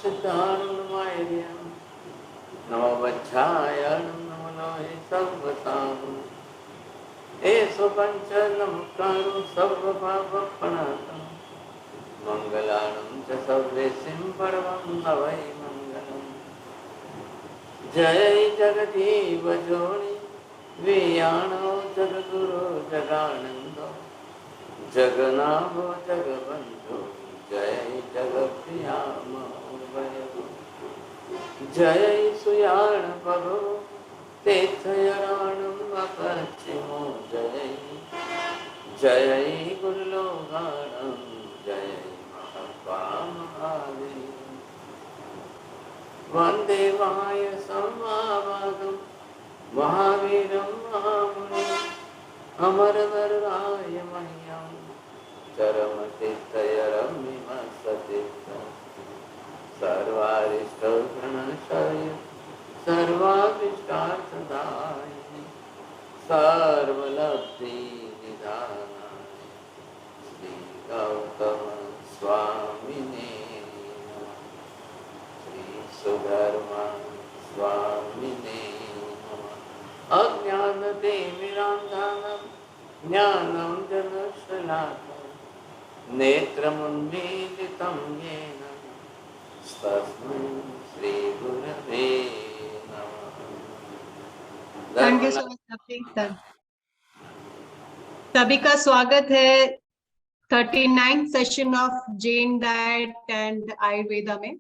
सिद्धारुणमायर्यं नमो वज्रायणं नमो लोहे सर्वसाहु एषु पञ्च नमस्कारो सर्वपापप्रणाशं मङ्गलानं च सर्वेसिं परमं नवै मङ्गलम्। जय जगदीव जोनि वियाणो जगद्गुरो जगानन्दो जगन्नाथो जगबन्धो जय जगत्प्रियामो वयो। जय सुयाण पगो तीर्थयाणं अपश्चिमो जय जय गुरुलोगाणं जय महादेव। वन्दे वायुसंवाहकं महावीरं महामुनिम् अमरवरराय मह्यं चरमतीर्थयरम्यमसतीर्थं सर्वारिष्टप्रणशाय सर्वाभीष्टार्थदायिने सर्वलब्धिनिधानाय श्रीगौतमस्वामिने नमः। श्रीसुधर्मा स्वामिने नमः। अज्ञानतिमिरान्धनं ज्ञानं जनशलाकं नेत्रमुन्मीलितं येन तस्मै श्रीगुरवे नमः। Thank you so much. सभी का स्वागत है 39th session of Jain diet and Ayurveda में।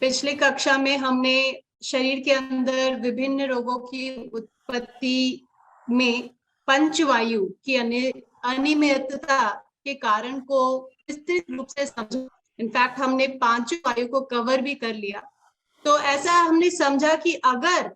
पिछली कक्षा में हमने शरीर के अंदर विभिन्न रोगों की उत्पत्ति में पंचवायु की अनियमितता के कारण को विस्तृत रूप से समझा। इनफैक्ट हमने पांचों वायु को कवर भी कर लिया। तो ऐसा हमने समझा कि अगर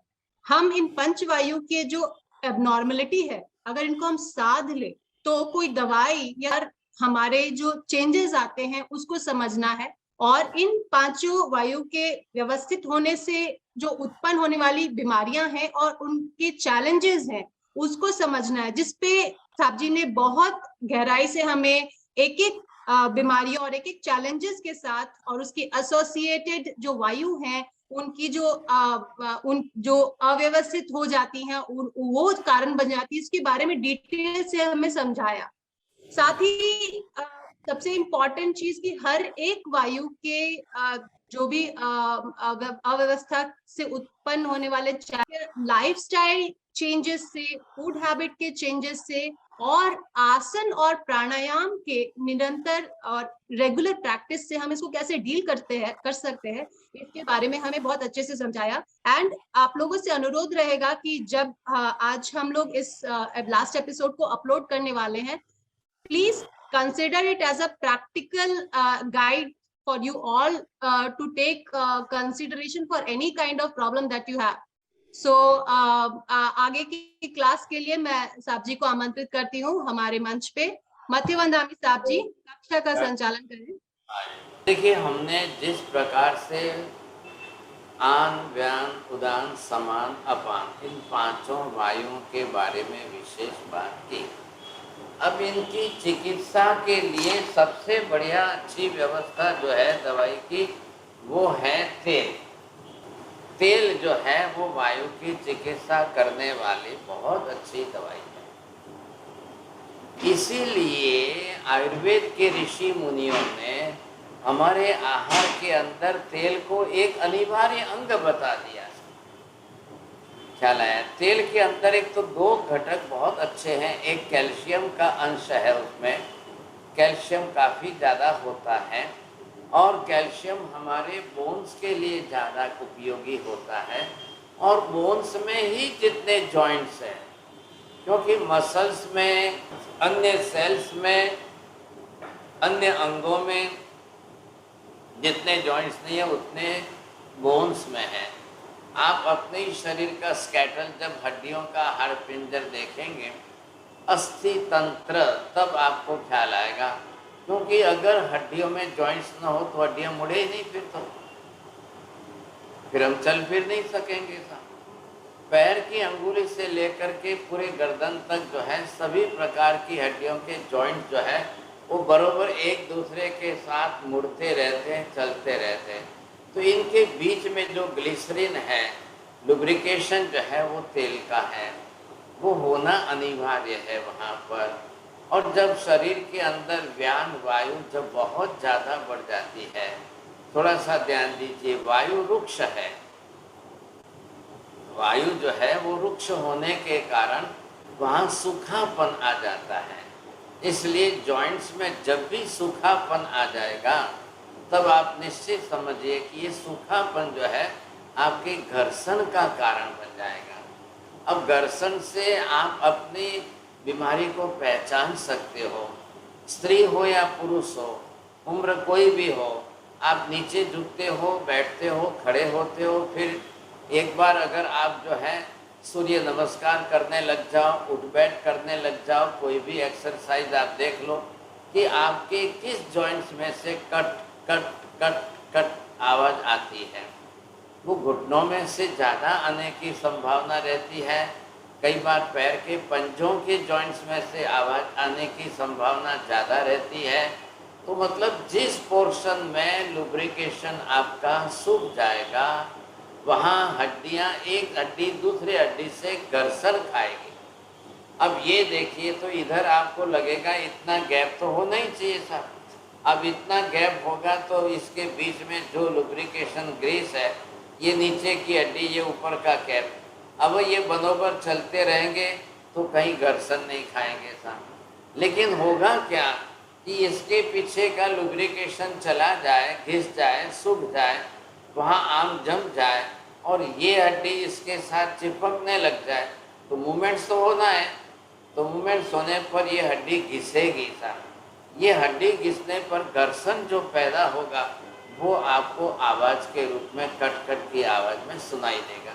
हम इन पंचवायु के जो एबनॉर्मलिटी है, अगर इनको हम साध ले तो कोई दवाई या हमारे जो चेंजेस आते हैं उसको समझना है, और इन पांचों वायु के व्यवस्थित होने से जो उत्पन्न होने वाली बीमारियां हैं और उनके चैलेंजेस हैं उसको समझना है, जिसपे साहब जी ने बहुत गहराई से हमें एक एक बीमारियों और एक एक चैलेंजेस के साथ और उसकी एसोसिएटेड जो वायु हैं उनकी जो अव्यवस्थित हो जाती हैं वो कारण बन जाती है, इसके बारे में डिटेल से हमें समझाया। साथ ही सबसे इम्पोर्टेंट चीज कि हर एक वायु के जो भी अव्यवस्था से उत्पन्न होने वाले लाइफस्टाइल चेंजेस से, फूड हैबिट के चेंजेस से और आसन और प्राणायाम के निरंतर और रेगुलर प्रैक्टिस से हम इसको कैसे डील कर सकते हैं, इसके बारे में हमें बहुत अच्छे से समझाया। एंड आप लोगों से अनुरोध रहेगा कि जब आज हम लोग इस लास्ट एपिसोड को अपलोड करने वाले हैं, please consider it as a practical guide for you all to take consideration for any kind of problem that you have. So आगे की क्लास के लिए मैं साहब जी को आमंत्रित करती हूँ हमारे मंच पे। मध्यवंदामी साहब जी कक्षा का संचालन करें। देखिए, हमने जिस प्रकार से आन, व्यान, उदान, समान, अपान इन पांचों वायुओं के बारे में विशेष बात की। अब इनकी चिकित्सा के लिए सबसे बढ़िया अच्छी व्यवस्था जो है दवाई की वो है तेल। तेल जो है वो वायु की चिकित्सा करने वाली बहुत अच्छी दवाई है। इसीलिए आयुर्वेद के ऋषि मुनियों ने हमारे आहार के अंदर तेल को एक अनिवार्य अंग बता दिया। ख्याल आया? तेल के अंदर एक तो दो घटक बहुत अच्छे हैं। एक कैल्शियम का अंश है, उसमें कैल्शियम काफ़ी ज़्यादा होता है और कैल्शियम हमारे बोन्स के लिए ज़्यादा उपयोगी होता है। और बोन्स में ही जितने जॉइंट्स हैं, क्योंकि मसल्स में, अन्य सेल्स में, अन्य अंगों में जितने जॉइंट्स नहीं है उतने बोन्स में हैं। आप अपने ही शरीर का स्केटल जब हड्डियों का हाड़ पिंजर देखेंगे, अस्थि तंत्र, तब आपको ख्याल आएगा। क्योंकि अगर हड्डियों में जॉइंट्स ना हो तो हड्डियां मुड़े ही नहीं, फिर हम चल फिर नहीं सकेंगे। पैर की अंगुली से लेकर के पूरे गर्दन तक जो है सभी प्रकार की हड्डियों के जॉइंट जो है वो बरोबर एक दूसरे के साथ मुड़ते रहते हैं, चलते रहते हैं। तो इनके बीच में जो ग्लिसरीन है, लुब्रिकेशन जो है वो तेल का है, वो होना अनिवार्य है वहाँ पर। और जब शरीर के अंदर व्यान वायु जब बहुत ज़्यादा बढ़ जाती है, थोड़ा सा ध्यान दीजिए, वायु रुक्ष है, वायु जो है वो रुक्ष होने के कारण वहाँ सूखापन आ जाता है। इसलिए जॉइंट्स में जब भी सूखापन आ जाएगा तब आप निश्चित समझिए कि ये सूखापन जो है आपके घर्षण का कारण बन जाएगा। अब घर्षण से आप अपनी बीमारी को पहचान सकते हो, स्त्री हो या पुरुष हो, उम्र कोई भी हो, आप नीचे झुकते हो, बैठते हो, खड़े होते हो, फिर एक बार अगर आप जो है सूर्य नमस्कार करने लग जाओ, उठ बैठ करने लग जाओ, कोई भी एक्सरसाइज आप देख लो कि आपके किस जॉइंट्स में से कट कट कट कट आवाज़ आती है। वो घुटनों में से ज़्यादा आने की संभावना रहती है, कई बार पैर के पंजों के जॉइंट्स में से आवाज़ आने की संभावना ज़्यादा रहती है। तो मतलब जिस पोर्शन में लुब्रिकेशन आपका सूख जाएगा वहाँ हड्डियाँ, एक हड्डी दूसरे हड्डी से घर्षण खाएगी। अब ये देखिए, तो इधर आपको लगेगा इतना गैप तो होना ही चाहिए था। अब इतना गैप होगा तो इसके बीच में जो लुब्रिकेशन ग्रीस है, ये नीचे की हड्डी, ये ऊपर का कैप, अब ये बरोबर चलते रहेंगे तो कहीं घर्षण नहीं खाएंगे साहब। लेकिन होगा क्या कि इसके पीछे का लुब्रिकेशन चला जाए, घिस जाए, सूख जाए, वहाँ आम जम जाए और ये हड्डी इसके साथ चिपकने लग जाए, तो मूवमेंट्स तो होना है। तो मूवमेंट्स होने पर ये हड्डी घिसेगी साहब। ये हड्डी घिसने पर घर्षण जो पैदा होगा वो आपको आवाज़ के रूप में कट कट की आवाज़ में सुनाई देगा।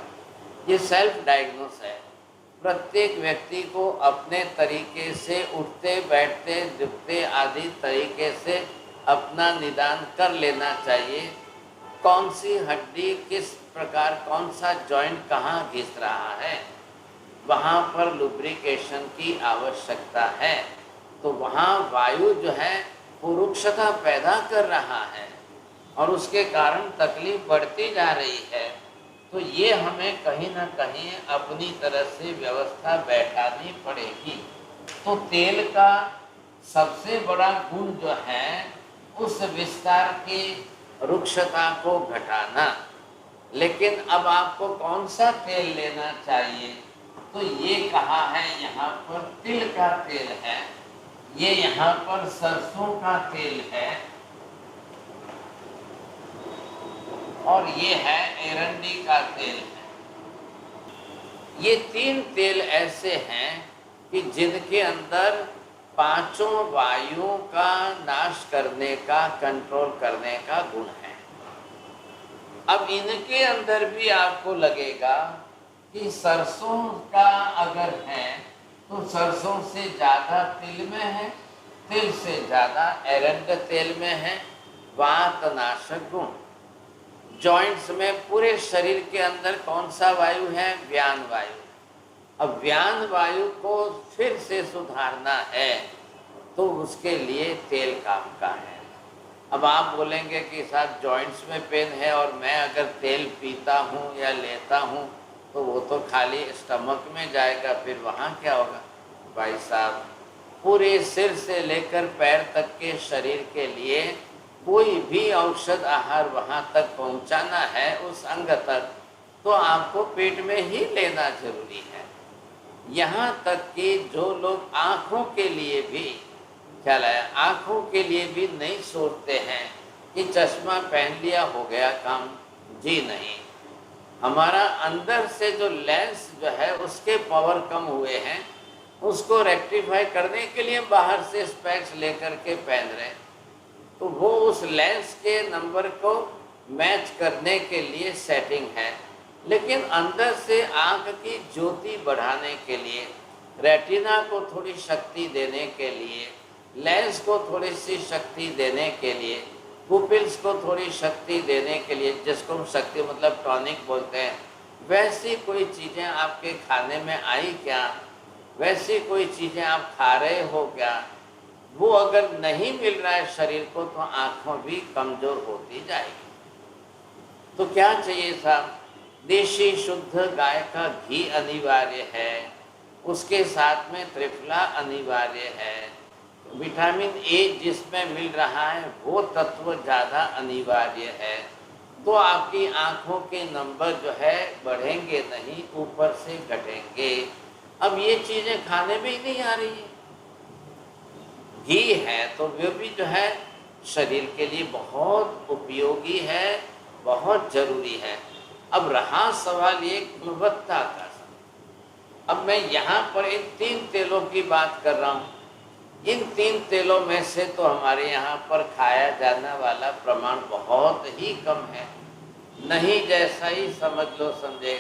ये सेल्फ डायग्नोस है। प्रत्येक व्यक्ति को अपने तरीके से उठते बैठते झुकते आदि तरीके से अपना निदान कर लेना चाहिए। कौन सी हड्डी किस प्रकार, कौन सा जॉइंट कहाँ घिस रहा है, वहाँ पर लुब्रिकेशन की आवश्यकता है। तो वहाँ वायु जो है वो रुक्षता पैदा कर रहा है और उसके कारण तकलीफ बढ़ती जा रही है। तो ये हमें कहीं ना कहीं अपनी तरह से व्यवस्था बैठानी पड़ेगी। तो तेल का सबसे बड़ा गुण जो है उस विस्तार की रुक्षता को घटाना। लेकिन अब आपको कौन सा तेल लेना चाहिए, तो ये कहा है यहाँ पर तिल का तेल है, ये यहाँ पर सरसों का तेल है और ये है एरंडी का तेल है। ये तीन तेल ऐसे हैं कि जिनके अंदर पांचों वायुओं का नाश करने का, कंट्रोल करने का गुण है। अब इनके अंदर भी आपको लगेगा कि सरसों का अगर है तो सरसों से ज़्यादा तिल में है, तिल से ज़्यादा एरंड तेल में है वातनाशक गुण। जॉइंट्स में पूरे शरीर के अंदर कौन सा वायु है, व्यान वायु। अब व्यान वायु को फिर से सुधारना है तो उसके लिए तेल काम का है। अब आप बोलेंगे कि साहब जॉइंट्स में पेन है और मैं अगर तेल पीता हूँ या लेता हूँ तो वो तो खाली स्टमक में जाएगा, फिर वहाँ क्या होगा। भाई साहब, पूरे सिर से लेकर पैर तक के शरीर के लिए कोई भी औषध आहार वहाँ तक पहुँचाना है उस अंग तक, तो आपको पेट में ही लेना जरूरी है। यहाँ तक कि जो लोग आँखों के लिए भी, ख्याल आया, आँखों के लिए भी नहीं सोचते हैं कि चश्मा पहन लिया हो गया काम, जी नहीं। हमारा अंदर से जो लेंस जो है उसके पावर कम हुए हैं, उसको रेक्टिफाई करने के लिए बाहर से स्पेक्स लेकर के पहन रहे हैं, तो वो उस लेंस के नंबर को मैच करने के लिए सेटिंग है। लेकिन अंदर से आँख की ज्योति बढ़ाने के लिए, रेटिना को थोड़ी शक्ति देने के लिए, लेंस को थोड़ी सी शक्ति देने के लिए, पुपिल्स को थोड़ी शक्ति देने के लिए, जिसको हम शक्ति मतलब टॉनिक बोलते हैं, वैसी कोई चीज़ें आपके खाने में आई क्या, वैसी कोई चीज़ें आप खा रहे हो क्या, वो अगर नहीं मिल रहा है शरीर को तो आँखों भी कमज़ोर होती जाएगी। तो क्या चाहिए साहब, देशी शुद्ध गाय का घी अनिवार्य है, उसके साथ में त्रिफला अनिवार्य है, विटामिन ए जिसमें मिल रहा है वो तत्व ज़्यादा अनिवार्य है। तो आपकी आँखों के नंबर जो है बढ़ेंगे नहीं, ऊपर से घटेंगे। अब ये चीज़ें खाने में ही नहीं आ रही है। घी है तो वो भी जो है शरीर के लिए बहुत उपयोगी है, बहुत जरूरी है। अब रहा सवाल ये गुणवत्ता का। अब मैं यहाँ पर इन 3 तेलों की बात कर रहा हूँ। इन 3 तेलों में से तो हमारे यहाँ पर खाया जाने वाला प्रमाण बहुत ही कम है, नहीं जैसा ही समझ लो समझे।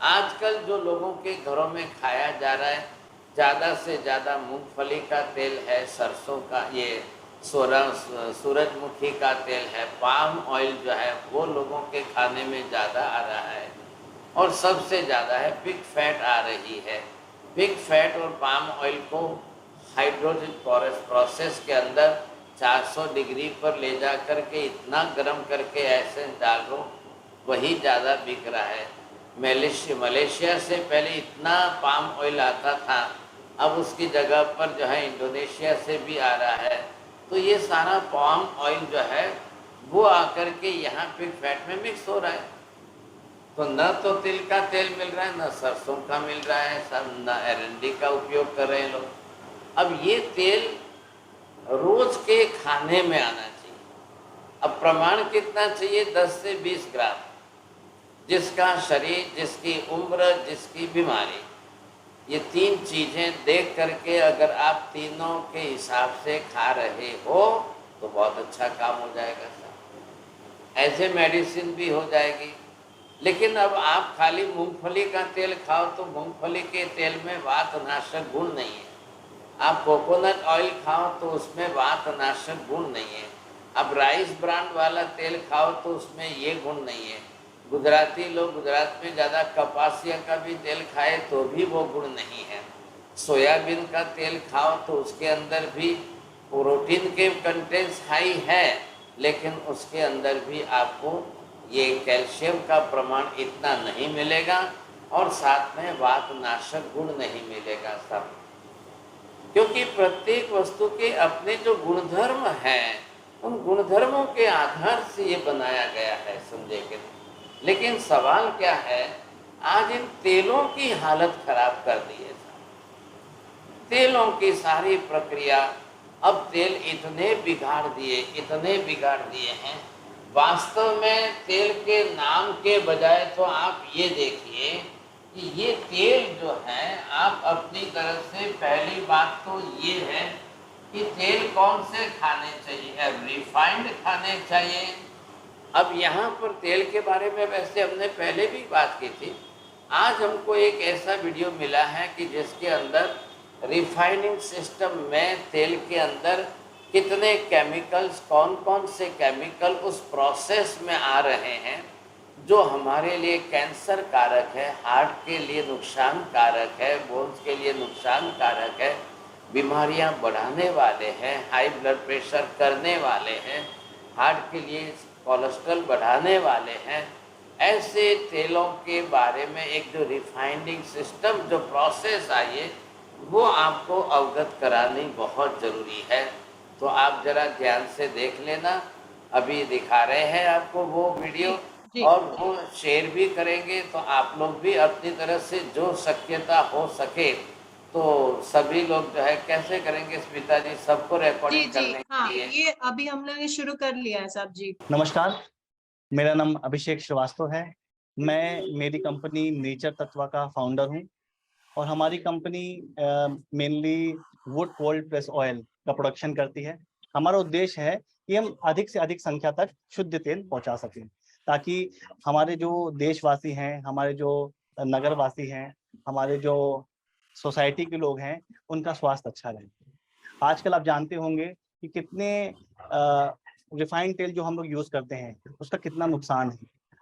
आजकल जो लोगों के घरों में खाया जा रहा है, ज़्यादा से ज़्यादा मूंगफली का तेल है, सरसों का ये सूरजमुखी का तेल है, पाम ऑयल जो है वो लोगों के खाने में ज़्यादा आ रहा है, और सबसे ज़्यादा है पिग फैट आ रही है। पिग फैट और पाम ऑयल को हाइड्रोजन प्रोसेस के अंदर 400 डिग्री पर ले जा कर के इतना गर्म करके ऐसे डाल दो, वही ज़्यादा बिक रहा है। मलेशिया से पहले इतना पाम ऑयल आता था, अब उसकी जगह पर जो है इंडोनेशिया से भी आ रहा है। तो ये सारा पाम ऑयल जो है वो आकर के यहाँ पिग फैट में मिक्स हो रहा है। तो न तो तिल का तेल मिल रहा है, न सरसों का मिल रहा है, सब न एरंडी का उपयोग कर रहे हैं लोग। अब ये तेल रोज के खाने में आना चाहिए। अब प्रमाण कितना चाहिए? 10 से 20 ग्राम। जिसका शरीर, जिसकी उम्र, जिसकी बीमारी, ये 3 चीज़ें देख करके अगर आप तीनों के हिसाब से खा रहे हो तो बहुत अच्छा काम हो जाएगा सर। ऐसे मेडिसिन भी हो जाएगी। लेकिन अब आप खाली मूंगफली का तेल खाओ तो मूंगफली के तेल में वातनाशक गुण नहीं है। आप कोकोनट ऑयल खाओ तो उसमें वातनाशक गुण नहीं है। अब राइस ब्रांड वाला तेल खाओ तो उसमें ये गुण नहीं है। गुजराती लोग गुजरात में ज़्यादा कपासिया का भी तेल खाए तो भी वो गुण नहीं है। सोयाबीन का तेल खाओ तो उसके अंदर भी प्रोटीन के कंटेंट्स हाई है, लेकिन उसके अंदर भी आपको ये कैल्शियम का प्रमाण इतना नहीं मिलेगा, और साथ में वातनाशक गुण नहीं मिलेगा सब। क्योंकि प्रत्येक वस्तु के अपने जो गुणधर्म हैं, उन गुणधर्मों के आधार से ये बनाया गया है, समझे कि नहीं? लेकिन सवाल क्या है, आज इन तेलों की हालत खराब कर दी है। तेलों की सारी प्रक्रिया, अब तेल इतने बिगाड़ दिए हैं। वास्तव में तेल के नाम के बजाय तो आप ये देखिए कि ये तेल जो है, आप अपनी तरफ से पहली बात तो ये है कि तेल कौन से खाने चाहिए। रिफाइंड खाने चाहिए। अब यहाँ पर तेल के बारे में वैसे हमने पहले भी बात की थी। आज हमको एक ऐसा वीडियो मिला है कि जिसके अंदर रिफाइनिंग सिस्टम में तेल के अंदर कितने केमिकल्स, कौन कौन से केमिकल उस प्रोसेस में आ रहे हैं जो हमारे लिए कैंसर कारक है, हार्ट के लिए नुकसान कारक है, बोन्स के लिए नुकसान कारक है, बीमारियां बढ़ाने वाले हैं, हाई ब्लड प्रेशर करने वाले हैं, हार्ट के लिए कोलेस्ट्रॉल बढ़ाने वाले हैं। ऐसे तेलों के बारे में एक जो रिफाइनिंग सिस्टम, जो प्रोसेस आई है, वो आपको अवगत करानी बहुत ज़रूरी है। तो आप ज़रा ध्यान से देख लेना। अभी दिखा रहे हैं आपको वो वीडियो, जी। और वो शेयर भी करेंगे। तो आप लोग भी अपनी तरफ से जो शक्यता हो सके तो सभी लोग जो है कैसे करेंगे स्मिता जी, सबको जी रिकॉर्डिंग जी करने हाँ, के लिए। ये अभी हम लोगों ने शुरू कर लिया है साहब जी। नमस्कार, मेरा नाम अभिषेक श्रीवास्तव है। मेरी कंपनी नेचर तत्वा का फाउंडर हूं, और हमारी company mainly would cold press oil का प्रोडक्शन करती है। हमारा उद्देश्य है कि हम अधिक से अधिक संख्या तक शुद्ध तेल पहुंचा सकें, ताकि हमारे जो देशवासी हैं, हमारे जो नगरवासी हैं, हमारे जो सोसाइटी के लोग हैं, उनका स्वास्थ्य अच्छा रहे। आजकल आप जानते होंगे कि कितने रिफाइंड तेल जो हम लोग यूज करते हैं, उसका कितना नुकसान है।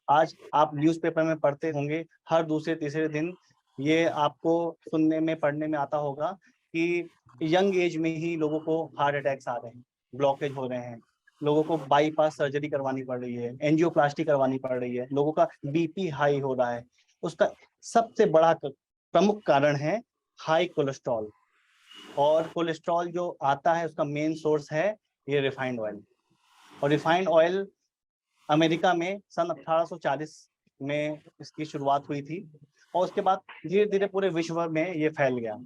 आज आप न्यूज़पेपर में पढ़ते होंगे, हर दूसरे तीसरे दिन ये आपको सुनने में, पढ़ने में आता होगा कि यंग एज में ही लोगों को हार्ट अटैक्स आ रहे हैं, ब्लॉकेज हो रहे हैं, लोगों को बाईपास सर्जरी करवानी पड़ रही है, एंजियोप्लास्टी करवानी पड़ रही है, लोगों का बीपी हाई हो रहा है। उसका सबसे बड़ा प्रमुख कारण है हाई कोलेस्ट्रॉल। और कोलेस्ट्रॉल जो आता है उसका मेन सोर्स है ये रिफाइंड ऑयल। और रिफाइंड ऑयल अमेरिका में सन 1840 में इसकी शुरुआत हुई थी और उसके बाद धीरे धीरे पूरे विश्व में ये फैल गया।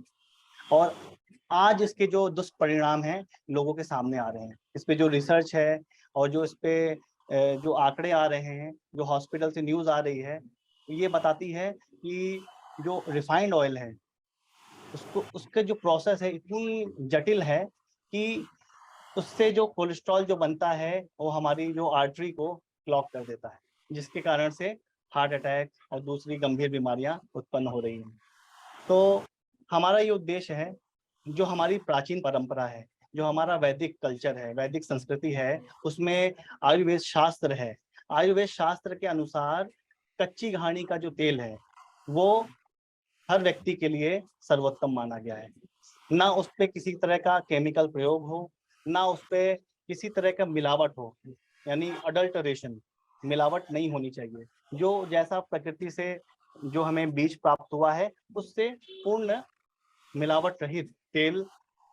और आज इसके जो दुष्परिणाम हैं लोगों के सामने आ रहे हैं। इस पे जो रिसर्च है और जो इस पे जो आंकड़े आ रहे हैं, जो हॉस्पिटल से न्यूज़ आ रही है, ये बताती है कि जो रिफाइंड ऑयल है उसको, उसके जो प्रोसेस है इतनी जटिल है कि उससे जो कोलेस्ट्रॉल जो बनता है वो हमारी जो आर्टरी को क्लॉग कर देता है, जिसके कारण से हार्ट अटैक और दूसरी गंभीर बीमारियां उत्पन्न हो रही हैं। तो हमारा ये उद्देश्य है, जो हमारी प्राचीन परंपरा है, जो हमारा वैदिक कल्चर है, वैदिक संस्कृति है, उसमें आयुर्वेद शास्त्र है। आयुर्वेद शास्त्र के अनुसार कच्ची घानी का जो तेल है वो हर व्यक्ति के लिए सर्वोत्तम माना गया है। ना उस पे किसी तरह का केमिकल प्रयोग हो, ना उस पे किसी तरह का मिलावट हो, यानी अडल्टरेशन, मिलावट नहीं होनी चाहिए। जो जैसा प्रकृति से जो हमें बीज प्राप्त हुआ है उससे पूर्ण मिलावट रहित तेल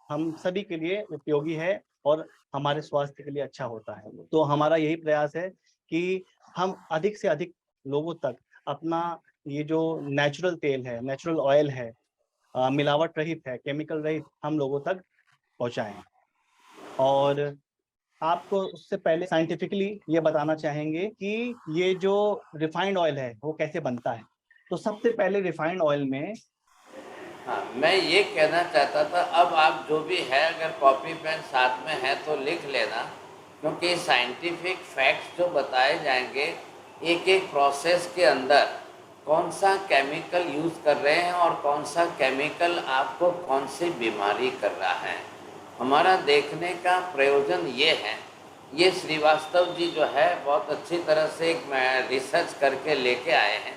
हम सभी के लिए उपयोगी है और हमारे स्वास्थ्य के लिए अच्छा होता है। तो हमारा यही प्रयास है कि हम अधिक से अधिक लोगों तक अपना ये जो नेचुरल तेल है, नेचुरल ऑयल है, मिलावट रहित है, केमिकल रहित, हम लोगों तक पहुंचाएं। और आपको उससे पहले साइंटिफिकली ये बताना चाहेंगे कि ये जो रिफाइंड ऑयल है वो कैसे बनता है। तो सबसे पहले रिफाइंड ऑयल में हाँ, मैं ये कहना चाहता था, अब आप जो भी है अगर कॉपी पेन साथ में है तो लिख लेना, क्योंकि साइंटिफिक फैक्ट्स जो बताए जाएंगे एक एक प्रोसेस के अंदर कौन सा केमिकल यूज़ कर रहे हैं और कौन सा केमिकल आपको कौन सी बीमारी कर रहा है। हमारा देखने का प्रयोजन ये है, ये श्रीवास्तव जी जो है बहुत अच्छी तरह से एक रिसर्च करके लेके आए हैं।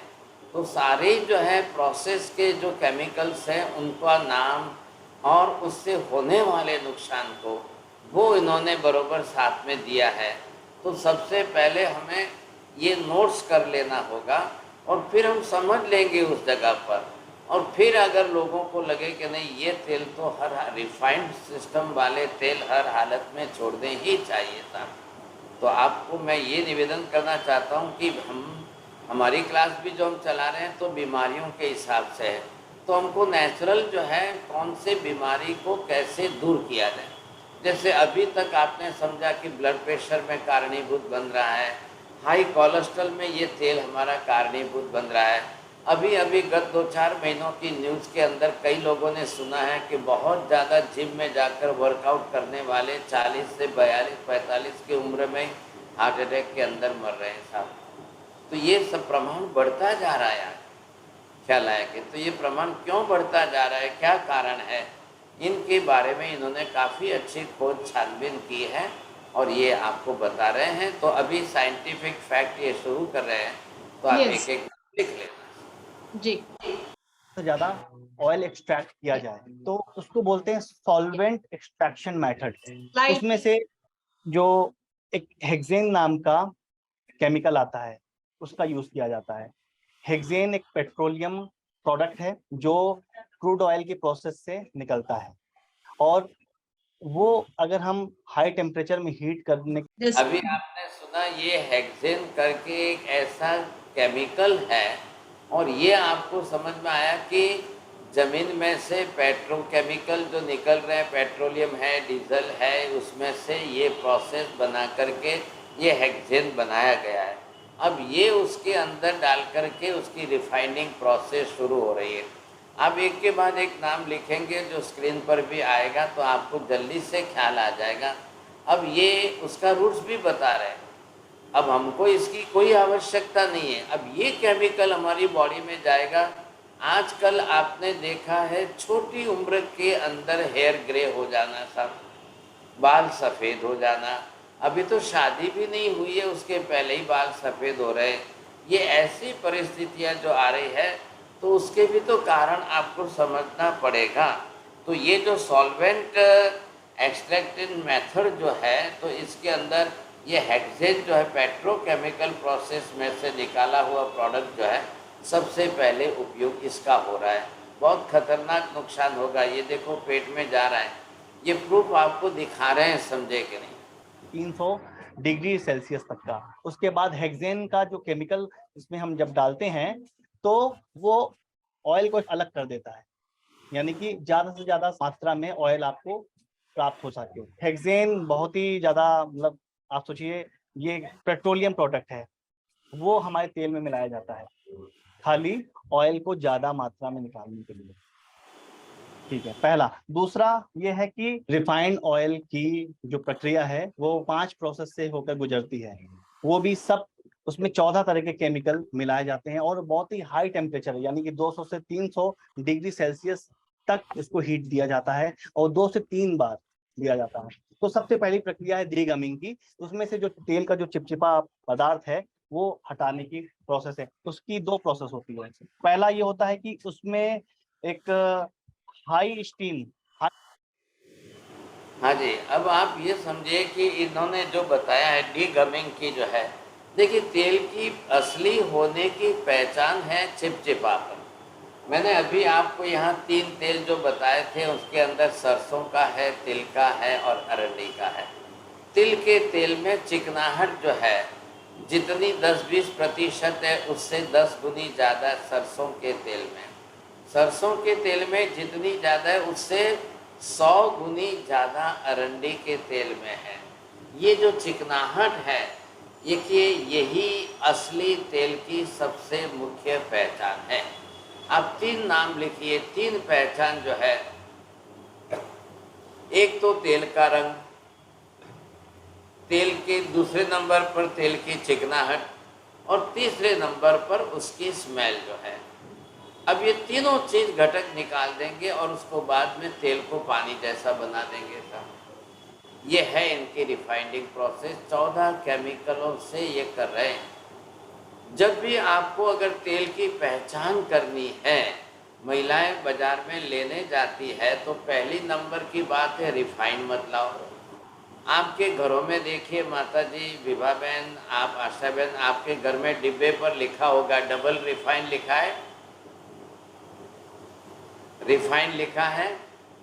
तो सारे जो है प्रोसेस के जो केमिकल्स हैं उनका नाम और उससे होने वाले नुकसान को वो इन्होंने बरोबर साथ में दिया है। तो सबसे पहले हमें ये नोट्स कर लेना होगा और फिर हम समझ लेंगे उस जगह पर। और फिर अगर लोगों को लगे कि नहीं ये तेल तो हर रिफाइंड सिस्टम वाले तेल हर हालत में छोड़ने ही चाहिए था, तो आपको मैं ये निवेदन करना चाहता हूँ कि हमारी क्लास भी जो हम चला रहे हैं तो बीमारियों के हिसाब से है, तो हमको नेचुरल जो है कौन से बीमारी को कैसे दूर किया जाए। जैसे अभी तक आपने समझा कि ब्लड प्रेशर में कारणीभूत बन रहा है, हाई कोलेस्ट्रॉल में ये तेल हमारा कारणीभूत बन रहा है। अभी अभी गत 2-4 महीनों की न्यूज़ के अंदर कई लोगों ने सुना है कि बहुत ज़्यादा जिम में जाकर वर्कआउट करने वाले 40 से 42-45 की उम्र में हार्ट अटैक के अंदर मर रहे हैं साहब। तो ये सब प्रमाण बढ़ता जा रहा है, ख्याल आया कि तो ये प्रमाण क्यों बढ़ता जा रहा है, क्या कारण है, इनके बारे में इन्होंने काफ़ी अच्छी खोज छानबीन की है और ये आपको बता रहे हैं। तो अभी साइंटिफिक फैक्ट ये शुरू कर रहे हैं, तो आप Yes. एक एक लिख लेना जी। तो ज़्यादा ऑयल एक्सट्रैक्ट किया जाए तो उसको बोलते हैं सॉल्वेंट एक्सट्रैक्शन मेथड। Right. उसमें से जो एक हेक्सेन नाम का केमिकल आता है उसका यूज किया जाता है। हेक्सेन एक पेट्रोलियम प्रोडक्ट है जो क्रूड ऑयल के प्रोसेस से निकलता है और वो अगर हम हाई टेम्परेचर में हीट करने Yes. अभी आपने सुना ये हेक्सेन करके एक ऐसा केमिकल है और ये आपको समझ में आया कि ज़मीन में से पेट्रोकेमिकल जो निकल रहे हैं, पेट्रोलियम है, डीजल है, उसमें से ये प्रोसेस बना करके ये हेक्सेन बनाया गया है। अब ये उसके अंदर डाल करके उसकी रिफाइनिंग प्रोसेस शुरू हो रही है। आप एक के बाद एक नाम लिखेंगे जो स्क्रीन पर भी आएगा तो आपको जल्दी से ख्याल आ जाएगा। अब ये उसका रूट्स भी बता रहे हैं, अब हमको इसकी कोई आवश्यकता नहीं है। अब ये केमिकल हमारी बॉडी में जाएगा। आजकल आपने देखा है छोटी उम्र के अंदर हेयर ग्रे हो जाना, सब बाल सफ़ेद हो जाना, अभी तो शादी भी नहीं हुई है उसके पहले ही बाल सफ़ेद हो रहे हैं। ये ऐसी परिस्थितियां जो आ रही है तो उसके भी तो कारण आपको समझना पड़ेगा। तो ये जो सॉल्वेंट एक्सट्रैक्टिंग मेथड जो है, तो इसके अंदर ये हेक्सेन जो है पेट्रोकेमिकल प्रोसेस में से निकाला हुआ प्रोडक्ट जो है सबसे पहले उपयोग इसका हो रहा है। बहुत खतरनाक नुकसान होगा। ये देखो पेट में जा रहा है, ये प्रूफ आपको दिखा रहे हैं, समझे कि नहीं। 300 डिग्री सेल्सियस तक का। उसके बाद हेक्सेन का जो केमिकल इसमें हम जब डालते हैं तो वो ऑयल को अलग कर देता है, यानी कि ज्यादा से ज्यादा मात्रा में ऑयल आपको प्राप्त हो सके। हेक्सेन बहुत ही ज्यादा, मतलब आप सोचिए ये पेट्रोलियम प्रोडक्ट है, वो हमारे तेल में मिलाया जाता है खाली ऑयल को ज्यादा मात्रा में निकालने के लिए। ठीक है, पहला। दूसरा ये है कि रिफाइंड ऑयल की जो प्रक्रिया है वो 5 प्रोसेस से होकर गुजरती है। वो भी सब, उसमें 14 तरह के केमिकल मिलाए जाते हैं और बहुत ही हाई टेम्परेचर है, यानी कि 200 से 300 डिग्री सेल्सियस तक इसको हीट दिया जाता है और 2 से 3 बार दिया जाता है। तो सबसे पहली प्रक्रिया है डीगमिंग की। उसमें से जो तेल का जो चिपचिपा पदार्थ है वो हटाने की प्रोसेस है। उसकी 2 प्रोसेस होती है। पहला ये होता है कि उसमें एक हाई स्टीम। हाँ जी, अब आप ये समझिए कि इन्होंने जो बताया है डीगमिंग की जो है, देखिए तेल की असली होने की पहचान है चिपचिपापन। मैंने अभी आपको यहाँ 3 तेल जो बताए थे उसके अंदर सरसों का है, तिल का है और अरंडी का है। तिल के तेल में चिकनाहट जो है जितनी 10-20% है उससे 10 गुनी ज़्यादा सरसों के तेल में। सरसों के तेल में जितनी ज़्यादा है उससे 100 गुनी ज़्यादा अरंडी के तेल में है। ये जो चिकनाहट है, देखिए यही असली तेल की सबसे मुख्य पहचान है। आप 3 नाम लिखिए, 3 पहचान जो है, एक तो तेल का रंग, तेल के दूसरे नंबर पर तेल की चिकनाहट और तीसरे नंबर पर उसकी स्मेल जो है। अब ये तीनों चीज़ घटक निकाल देंगे और उसको बाद में तेल को पानी जैसा बना देंगे साहब। ये है इनकी रिफाइनिंग प्रोसेस। 14 केमिकलों से ये कर रहे हैं। जब भी आपको अगर तेल की पहचान करनी है, महिलाएं बाजार में लेने जाती है तो पहली नंबर की बात है रिफाइन मत लाओ। आपके घरों में देखिए माता जी, विभा बहन, आप आशा बहन, आपके घर में डिब्बे पर लिखा होगा डबल रिफाइन लिखा है, रिफाइन लिखा है,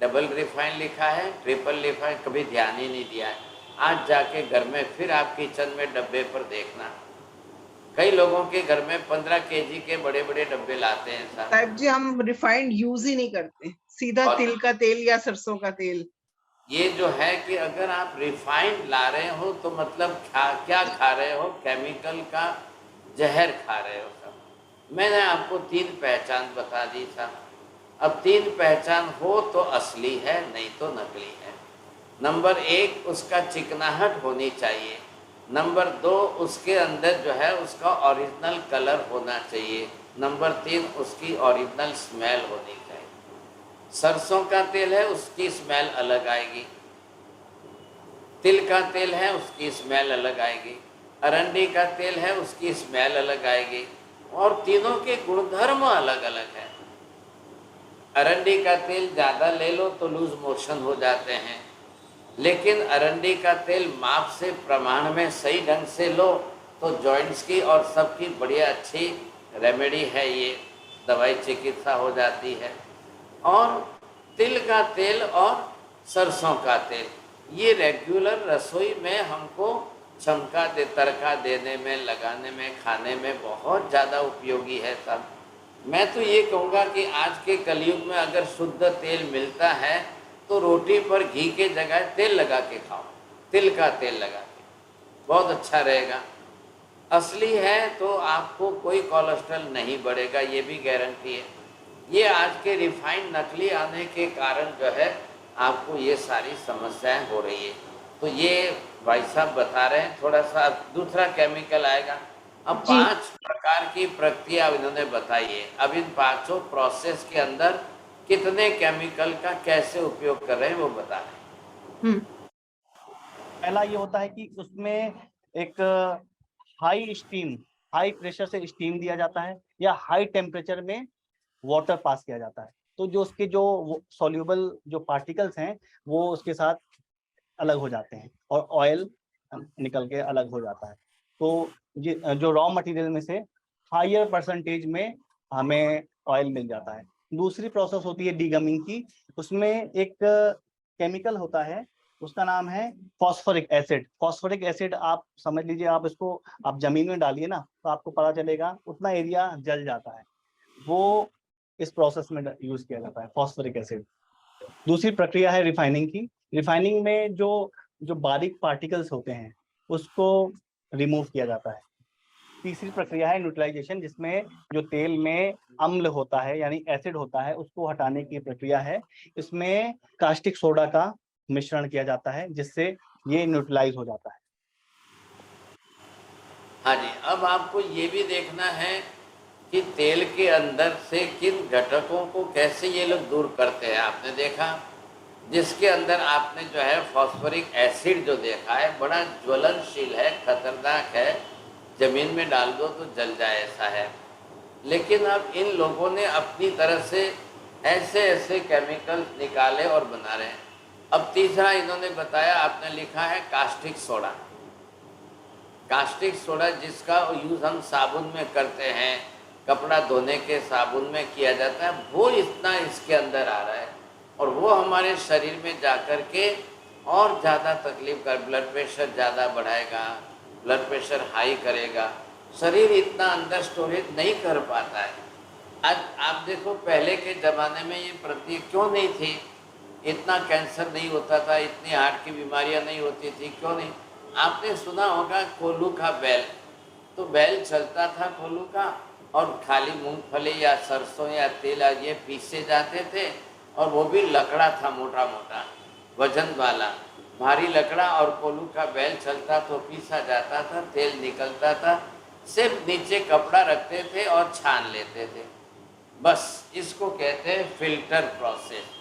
डबल रिफाइन लिखा है, ट्रिपल रिफाइन, कभी ध्यान ही नहीं दिया है। आज जाके घर में फिर आप किचन में डब्बे पर देखना, कई लोगों के घर में 15 केजी के बड़े बड़े डब्बे लाते हैं साहब। साहब जी हम रिफाइंड यूज ही नहीं करते, सीधा तिल का तेल या सरसों का तेल। ये जो है कि अगर आप रिफाइंड ला रहे हो तो मतलब क्या खा रहे हो, केमिकल का जहर खा रहे हो साहब। मैंने आपको 3 पहचान बता दी साहब। अब 3 पहचान हो तो असली है, नहीं तो नकली है। नंबर 1 उसका चिकनाहट होनी चाहिए। नंबर 2 उसके अंदर जो है उसका ओरिजिनल कलर होना चाहिए। नंबर 3 उसकी ओरिजिनल स्मेल होनी चाहिए। सरसों का तेल है उसकी स्मेल अलग आएगी, तिल का तेल है उसकी स्मेल अलग आएगी, अरंडी का तेल है उसकी स्मेल अलग आएगी और तीनों के गुणधर्म अलग अलग हैं। अरंडी का तेल ज़्यादा ले लो तो लूज मोशन हो जाते हैं, लेकिन अरंडी का तेल माप से प्रमाण में सही ढंग से लो तो जॉइंट्स की और सबकी बढ़िया अच्छी रेमेडी है, ये दवाई चिकित्सा हो जाती है। और तिल का तेल और सरसों का तेल ये रेगुलर रसोई में हमको चमका दे, तड़का देने में, लगाने में, खाने में बहुत ज़्यादा उपयोगी है साहब। मैं तो ये कहूँगा कि आज के कलयुग में अगर शुद्ध तेल मिलता है तो रोटी पर घी के जगह तेल लगा के खाओ, तिल का तेल लगा के, बहुत अच्छा रहेगा। असली है तो आपको कोई कोलेस्ट्रॉल नहीं बढ़ेगा, ये भी गारंटी है। ये आज के रिफाइंड नकली आने के कारण जो है आपको ये सारी समस्याएं हो रही है। तो ये भाई साहब बता रहे हैं। थोड़ा सा दूसरा केमिकल आएगा। अब 5 प्रकार की प्रक्रिया इन्होंने बताई है। अब इन 5 प्रोसेस के अंदर कितने केमिकल का कैसे उपयोग कर रहे हैं वो बता रहे हैं। पहला ये होता है कि उसमें एक हाई स्टीम, हाई प्रेशर से स्टीम दिया जाता है या हाई टेम्परेचर में वाटर पास किया जाता है। तो जो उसके जो सॉल्यूबल जो पार्टिकल्स हैं वो उसके साथ अलग हो जाते हैं और ऑयल निकल के अलग हो जाता है। तो ये जो रॉ मटेरियल में से हायर परसेंटेज में हमें ऑयल मिल जाता है। दूसरी प्रोसेस होती है डीगमिंग की, उसमें एक केमिकल होता है, उसका नाम है फॉस्फोरिक एसिड। फॉस्फोरिक एसिड आप समझ लीजिए, आप इसको आप जमीन में डालिए ना तो आपको पता चलेगा उतना एरिया जल जाता है, वो इस प्रोसेस में यूज किया जाता है फॉस्फोरिक एसिड। दूसरी प्रक्रिया है रिफाइनिंग की। रिफाइनिंग में जो जो बारीक पार्टिकल्स होते हैं उसको रिमूव किया जाता है। तीसरी प्रक्रिया है न्यूट्रलाइजेशन, जिसमें जो तेल में अम्ल होता है यानी एसिड होता है उसको हटाने की प्रक्रिया है। इसमें कास्टिक सोडा का मिश्रण किया जाता है जिससे ये न्यूट्रलाइज हो जाता है। हाँ जी, अब आपको ये भी देखना है कि तेल के अंदर से किन घटकों को कैसे ये लोग दूर करते हैं। आपने देखा जिसके अंदर आपने जो है फॉस्फोरिक एसिड जो देखा है बड़ा ज्वलनशील है, खतरनाक है, जमीन में डाल दो तो जल जाए ऐसा है। लेकिन अब इन लोगों ने अपनी तरह से ऐसे ऐसे केमिकल्स निकाले और बना रहे हैं। अब तीसरा इन्होंने बताया, आपने लिखा है कास्टिक सोडा। कास्टिक सोडा जिसका यूज़ हम साबुन में करते हैं, कपड़ा धोने के साबुन में किया जाता है, वो इतना इसके अंदर आ रहा है और वो हमारे शरीर में जा कर के और ज़्यादा तकलीफ कर, ब्लड प्रेशर ज़्यादा बढ़ाएगा, ब्लड प्रेशर हाई करेगा, शरीर इतना अंदर स्टोरेज नहीं कर पाता है। आज आप देखो पहले के ज़माने में ये प्रक्रिया क्यों नहीं थी, इतना कैंसर नहीं होता था, इतनी हार्ट की बीमारियां नहीं होती थी, क्यों नहीं? आपने सुना होगा कोल्हू का बैल, तो बैल चलता था कोल्हू का और खाली मूंगफली या सरसों या तेल ये पीसे जाते थे और वो भी लकड़ा था, मोटा मोटा वजन वाला भारी लकड़ा, और कोल्हू का बैल चलता तो पीसा जाता था, तेल निकलता था, सिर्फ नीचे कपड़ा रखते थे और छान लेते थे, बस इसको कहते हैं फिल्टर प्रोसेस।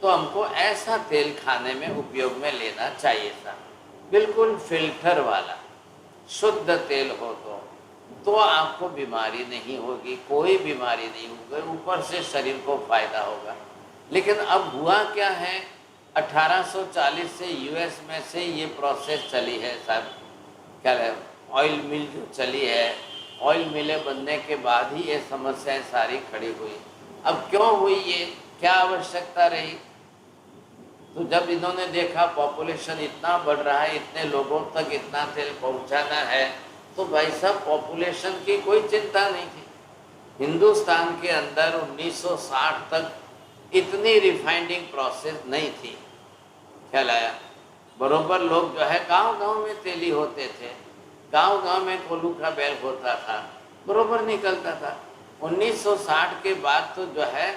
तो हमको ऐसा तेल खाने में उपयोग में लेना चाहिए था, बिल्कुल फिल्टर वाला शुद्ध तेल हो तो आपको बीमारी नहीं होगी, कोई बीमारी नहीं होगी, ऊपर से शरीर को फायदा होगा। लेकिन अब हुआ क्या है, 1840 से यूएस में से ये प्रोसेस चली है साहब, क्या है, ऑयल मिल जो चली है, ऑयल मिलें बनने के बाद ही ये समस्याएं सारी खड़ी हुई। अब क्यों हुई ये, क्या आवश्यकता रही? तो जब इन्होंने देखा पॉपुलेशन इतना बढ़ रहा है, इतने लोगों तक इतना तेल पहुंचाना है, तो भाई साहब पॉपुलेशन की कोई चिंता नहीं थी। हिंदुस्तान के अंदर 1960 तक इतनी रिफाइनिंग प्रोसेस नहीं थी, ख्याल आया? बरोबर लोग जो है गांव-गांव में तेली होते थे, गांव-गांव में कोल्हू का बैल होता था, बरोबर निकलता था। 1960 के बाद तो जो है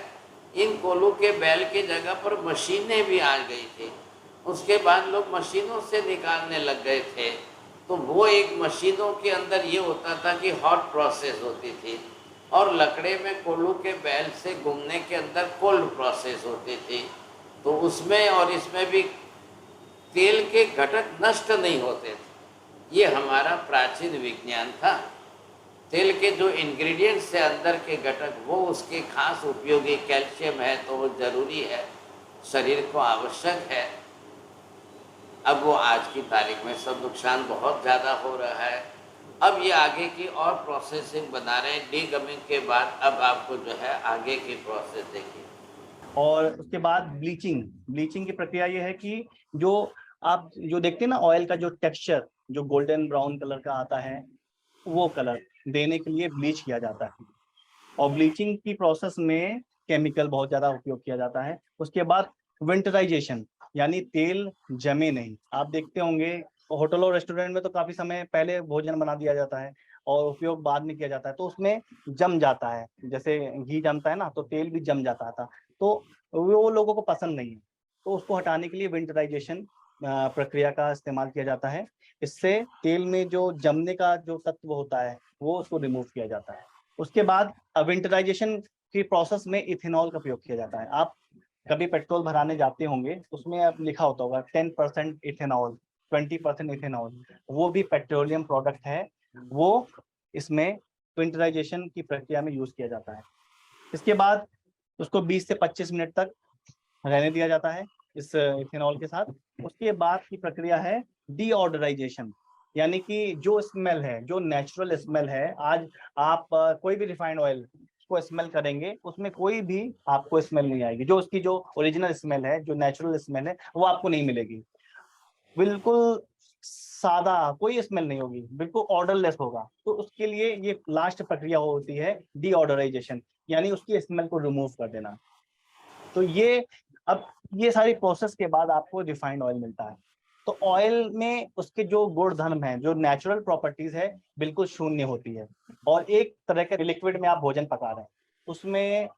इन कोल्हू के बैल के जगह पर मशीनें भी आ गई थी, उसके बाद लोग मशीनों से निकालने लग गए थे। तो वो एक मशीनों के अंदर ये होता था कि हॉट प्रोसेस होती थी और लकड़े में कोल्हू के बैल से घूमने के अंदर कोल्ड प्रोसेस होती थी। तो उसमें और इसमें भी तेल के घटक नष्ट नहीं होते थे, ये हमारा प्राचीन विज्ञान था। तेल के जो इंग्रेडिएंट्स है अंदर के घटक, वो उसके खास उपयोगी, कैल्शियम है तो वो जरूरी है, शरीर को आवश्यक है। अब वो आज की तारीख में सब नुकसान बहुत ज़्यादा हो रहा है। अब ये आगे की और प्रोसेसिंग बना रहे हैं डीगमिंग के बाद। अब आपको जो है आगे की प्रोसेस देखिए। और उसके बाद ब्लीचिंग की प्रक्रिया ये है कि जो आप जो देखते हैं ना ऑयल का जो टेक्सचर जो गोल्डन ब्राउन कलर का आता है, वो कलर देने के लिए ब्लीच किया जाता है। और ब्लीचिंग की प्रोसेस में केमिकल बहुत ज्यादा उपयोग किया जाता है। उसके बाद विंटराइजेशन, यानी तेल जमे नहीं। आप देखते होंगे होटल और रेस्टोरेंट में तो काफी समय पहले भोजन बना दिया जाता है और उपयोग बाद में किया जाता है, तो उसमें जम जाता है, जैसे घी जमता है ना, तो तेल भी जम जाता था, तो वो लोगों को पसंद नहीं है। तो उसको हटाने के लिए विंटराइजेशन प्रक्रिया का इस्तेमाल किया जाता है। इससे तेल में जो जमने का जो तत्व होता है वो उसको रिमूव किया जाता है। उसके बाद विंटराइजेशन की प्रोसेस में इथेनॉल का प्रयोग किया जाता है। आप कभी पेट्रोल भराने जाते होंगे, उसमें अब लिखा होता होगा 10% इथेनॉल, 20% इथेनॉल, वो भी पेट्रोलियम प्रोडक्ट है, वो इसमें विंटराइजेशन की प्रक्रिया में यूज किया जाता है। इसके बाद उसको 20 से 25 मिनट तक रहने दिया जाता है। इस इथेनॉल के साथ। उसके बाद की प्रक्रिया है डीऑडराइजेशन, यानी कि जो स्मेल है, जो नेचुरल स्मेल है, आज आप कोई भी रिफाइंड ऑयल को स्मेल करेंगे, उसमें कोई भी आपको स्मेल नहीं आएगी। जो उसकी जो ओरिजिनल स्मेल है, जो नेचुरल स्मेल है, वो आपको नहीं मिलेगी। बिल्कुल सादा, कोई स्मेल नहीं होगी, बिल्कुल ऑर्डरलेस होगा। तो उसके लिए ये लास्ट प्रक्रिया होती है डीऑडराइजेशन, यानी उसकी स्मेल को रिमूव कर देना। तो ये अब ये सारी प्रोसेस के बाद आपको रिफाइंड ऑयल मिलता है। तो ऑयल में उसके जो गुण धर्म है, जो नेचुरल प्रॉपर्टीज है, बिल्कुल शून्य होती है। और एक तरह के लिक्विड में आप भोजन पका रहे हैं, उसमें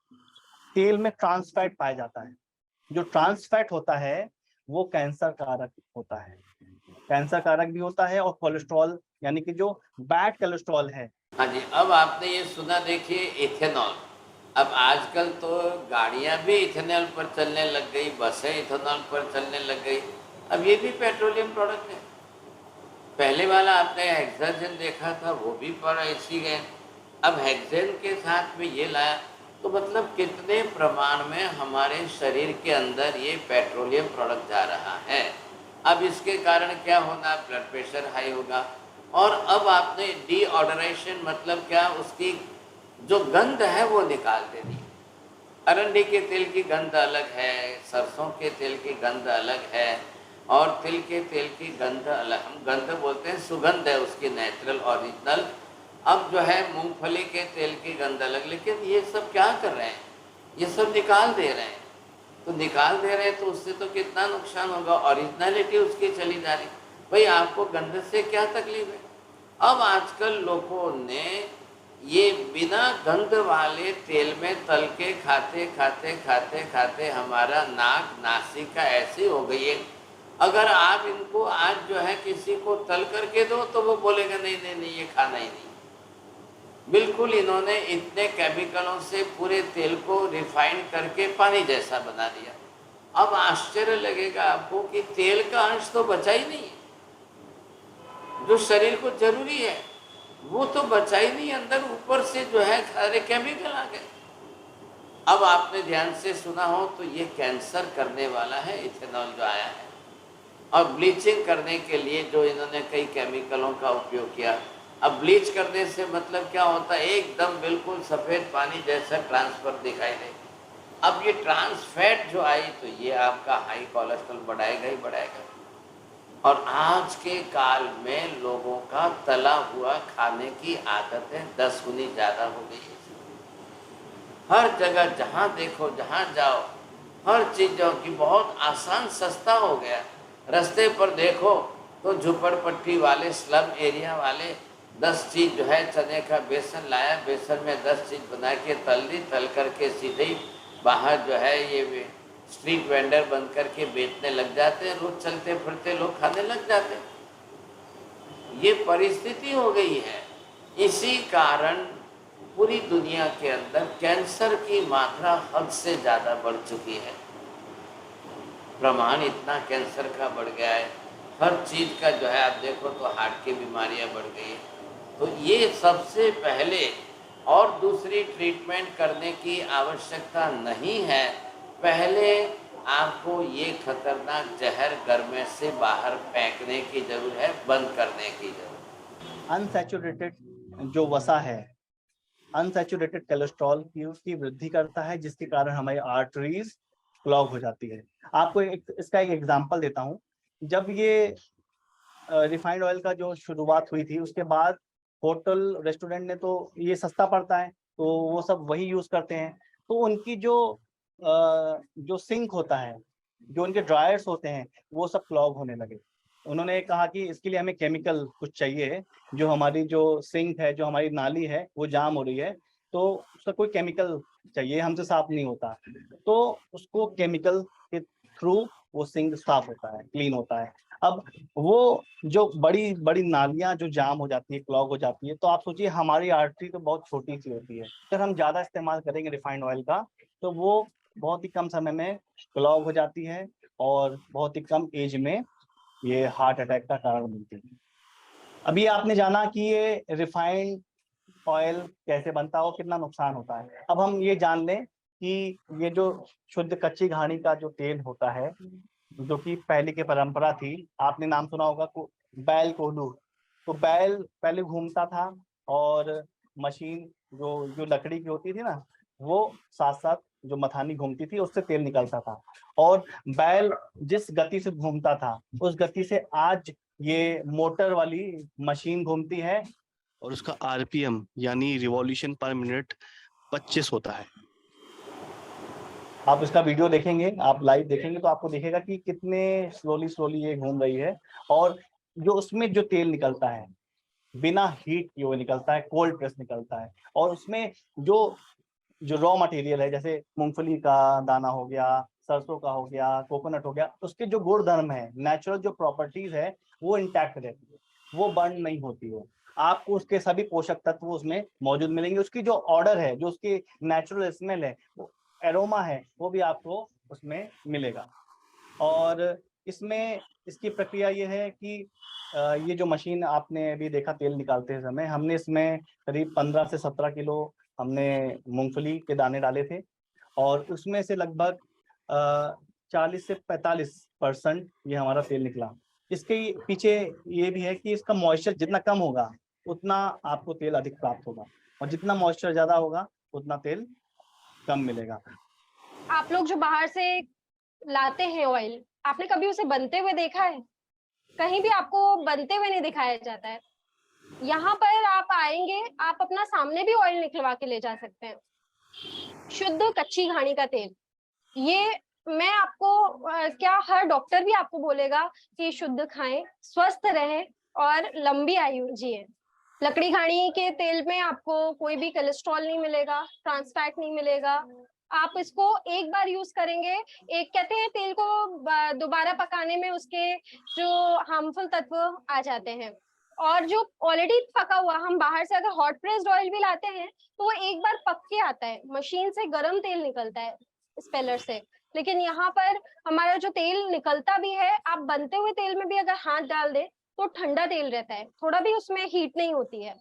तेल में ट्रांस फैट पाया जाता है। जो ट्रांस फैट होता है वो कैंसर कारक होता है, कैंसर कारक भी होता है। और कोलेस्ट्रॉल, यानी कि जो बैड कोलेस्ट्रॉल है। हाँ जी, अब आपने ये सुना, देखिए इथेनॉल, अब आजकल तो गाड़ियाँ भी इथेनॉल पर चलने लग गई, बसें इथेनॉल पर चलने लग गई। अब ये भी पेट्रोलियम प्रोडक्ट है। पहले वाला आपने हेक्साजेन देखा था, वो भी पर ऐसी गए। अब हेक्सेन के साथ में ये लाया, तो मतलब कितने प्रमाण में हमारे शरीर के अंदर ये पेट्रोलियम प्रोडक्ट जा रहा है। अब इसके कारण क्या होना, ब्लड प्रेशर हाई होगा। और अब आपने डीऑडराइजेशन मतलब क्या, उसकी जो गंध है वो निकाल देनी। अरंडी के तेल की गंध अलग है, सरसों के तेल की गंध अलग है, और तिल के तेल की गंध अलग। हम गंध बोलते हैं, सुगंध है उसकी नेचुरल ओरिजिनल। अब जो है मूंगफली के तेल की गंध अलग। लेकिन ये सब क्या कर रहे हैं, ये सब निकाल दे रहे हैं। तो निकाल दे रहे हैं तो उससे तो कितना नुकसान होगा, ओरिजिनलिटी उसकी चली जा रही। भाई आपको गंध से क्या तकलीफ है। अब आजकल लोगों ने ये बिना गंध वाले तेल में तल के खाते खाते खाते खाते हमारा नाक नासिका ऐसी हो गई है। अगर आप इनको आज जो है किसी को तल करके दो तो वो बोलेगा नहीं नहीं नहीं, ये खाना ही नहीं। बिल्कुल इन्होंने इतने केमिकलों से पूरे तेल को रिफाइन करके पानी जैसा बना दिया। अब आश्चर्य लगेगा आपको कि तेल का अंश तो बचा ही नहीं है, जो शरीर को जरूरी है वो तो बचा ही नहीं। अंदर ऊपर से जो है सारे केमिकल आ गए। अब आपने ध्यान से सुना हो तो ये कैंसर करने वाला है इथेनॉल जो आया है। और ब्लीचिंग करने के लिए जो इन्होंने कई केमिकलों का उपयोग किया। अब ब्लीच करने से मतलब क्या होता है, एकदम बिल्कुल सफ़ेद पानी जैसा ट्रांसफर दिखाई दे। अब ये ट्रांस फैट जो आई तो ये आपका हाई कोलेस्ट्रॉल बढ़ाएगा ही बढ़ाएगा। और आज के काल में लोगों का तला हुआ खाने की आदतें 10 गुनी ज़्यादा हो गई है। हर जगह जहाँ देखो, जहाँ जाओ, हर चीज़ों की बहुत आसान सस्ता हो गया। रास्ते पर देखो तो झुपड़पट्टी वाले, स्लम एरिया वाले 10 चीज़ जो है, चने का बेसन लाया, बेसन में 10 चीज़ बना के तल दी, तल करके सीधे ही बाहर जो है ये स्ट्रीट वेंडर बन करके बेचने लग जाते हैं। रोज चलते फिरते लोग खाने लग जाते हैं। ये परिस्थिति हो गई है। इसी कारण पूरी दुनिया के अंदर कैंसर की मात्रा हद से ज़्यादा बढ़ चुकी है। प्रमाण इतना कैंसर का बढ़ गया है, हर चीज़ का जो है आप देखो तो हार्ट की बीमारियां बढ़ गई है। तो ये सबसे पहले, और दूसरी ट्रीटमेंट करने की आवश्यकता नहीं है। पहले आपको ये खतरनाक जहर घर में से बाहर फेंकने की जरूरत है, बंद करने की जरूरत। अनसैचुरेटेड जो वसा है, अनसैचुरेटेड कोलेस्ट्रॉल की उसकी वृद्धि करता है, जिसके कारण हमारी आर्टरीज क्लॉग हो जाती है। आपको इसका एक एग्जांपल देता हूँ। जब ये रिफाइंड ऑयल का जो शुरुआत हुई थी, उसके बाद होटल रेस्टोरेंट ने तो ये सस्ता पड़ता है तो वो सब वही यूज करते हैं। तो उनकी जो सिंक होता है, जो उनके ड्रायर्स होते हैं, वो सब क्लॉग होने लगे। उन्होंने कहा कि इसके लिए हमें केमिकल कुछ चाहिए, जो हमारी जो सिंक है, जो हमारी नाली है, वो जाम हो रही है, तो उसका कोई केमिकल चाहिए, हमसे साफ नहीं होता। तो उसको केमिकल के थ्रू वो सिंक साफ होता है, क्लीन होता है। अब वो जो बड़ी बड़ी नालियां जो जाम हो जाती है, क्लॉग हो जाती है, तो आप सोचिए हमारी आर्टरी तो बहुत छोटी सी होती है। अगर हम ज्यादा इस्तेमाल करेंगे रिफाइंड ऑयल का तो वो बहुत ही कम समय में क्लॉग हो जाती है और बहुत ही कम एज में ये हार्ट अटैक का कारण बनती है। अभी आपने जाना कि ये रिफाइंड ऑयल कैसे बनता है और कितना नुकसान होता है। अब हम ये जान लें कि ये जो शुद्ध कच्ची घानी का जो तेल होता है, जो कि पहले की परंपरा थी। आपने नाम सुना होगा बैल कोल्हू। तो बैल पहले घूमता था और मशीन जो जो लकड़ी की होती थी ना, वो साथ साथ जो मथानी घूमती थी उससे तेल निकलता था। और बैल जिस गति से घूमता था उस गति से आज ये मोटर वाली मशीन घूमती है और उसका आरपीएम यानी रिवॉल्यूशन पर मिनट 25 होता है। आप इसका वीडियो देखेंगे, आप लाइव देखेंगे तो आपको दिखेगा कि कितने स्लोली स्लोली ये घूम रही है। और जो उसमें जो तेल निकलता है बिना हीट किए हुए निकलता है, कोल्ड प्रेस निकलता है। और उसमें जो जो रॉ मटेरियल है, जैसे मूंगफली का दाना हो गया, सरसों का हो गया, कोकोनट हो गया, उसके जो गुण धर्म है, नेचुरल जो प्रॉपर्टीज है, वो इंटैक्ट रहती है, वो बर्न नहीं होती है। आपको उसके सभी पोषक तत्व उसमें मौजूद मिलेंगे। उसकी जो ऑर्डर है, जो उसकी नेचुरल स्मेल है, वो एरोमा है, वो भी आपको उसमें मिलेगा। और इसमें इसकी प्रक्रिया ये है कि ये जो मशीन आपने अभी देखा तेल निकालते समय, हमने इसमें करीब 15 से 17 किलो हमने मूंगफली के दाने डाले थे और उसमें से लगभग 40 से 45% ये हमारा तेल निकला। इसके पीछे ये भी है कि इसका मॉइस्चर जितना कम होगा उतना आपको तेल अधिक प्राप्त होगा, और जितना मॉइस्चर ज्यादा होगा उतना तेल कम मिलेगा। आप लोग जो बाहर से लाते हैं ऑयल, आपने कभी उसे बनते हुए देखा है? कहीं भी आपको बनते हुए नहीं दिखाया जाता है। यहाँ पर आप आएंगे, आप अपना सामने भी ऑयल निकलवा के ले जा सकते हैं। शुद्ध कच्ची घानी का तेल, ये मैं आपको क्या हर डॉक्टर भी आपको बोलेगा कि शुद्ध खाएं, स्वस्थ रहें और लंबी आयु जिए। लकड़ी घानी के तेल में आपको कोई भी कोलेस्ट्रॉल नहीं मिलेगा, ट्रांस फैट नहीं मिलेगा। आप इसको एक बार यूज करेंगे, एक कहते हैं तेल को दोबारा पकाने में उसके जो हार्मफुल तत्व आ जाते हैं, और जो ऑलरेडी पका हुआ, हम बाहर से अगर हॉट प्रेस्ड ऑयल भी लाते हैं तो वो एक बार पक के आता है, मशीन से गर्म तेल निकलता है स्पेलर से। लेकिन यहाँ पर हमारा जो तेल निकलता भी है, आप बनते हुए तेल में भी अगर हाथ डाल दे तो ठंडा तेल रहता है, थोड़ा भी उसमें हीट नहीं होती है।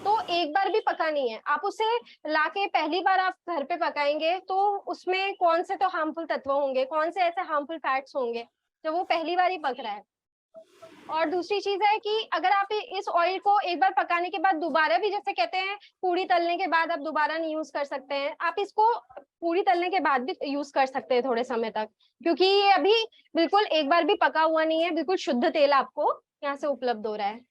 तो एक बार भी पका नहीं है, आप उसे लाके पहली बार आप घर पे पकाएंगे तो उसमें कौन से तो हार्मफुल तत्व होंगे, कौन से ऐसे हार्मफुल फैट्स होंगे जब वो पहली बार ही पक रहा है। और दूसरी चीज है कि अगर आप इस ऑयल को एक बार पकाने के बाद दोबारा भी, जैसे कहते हैं पूरी तलने के बाद आप दोबारा नहीं यूज कर सकते हैं, आप इसको पूरी तलने के बाद भी यूज कर सकते हैं थोड़े समय तक, क्योंकि ये अभी बिल्कुल एक बार भी पका हुआ नहीं है, बिल्कुल शुद्ध तेल आपको यहाँ से उपलब्ध हो रहा है।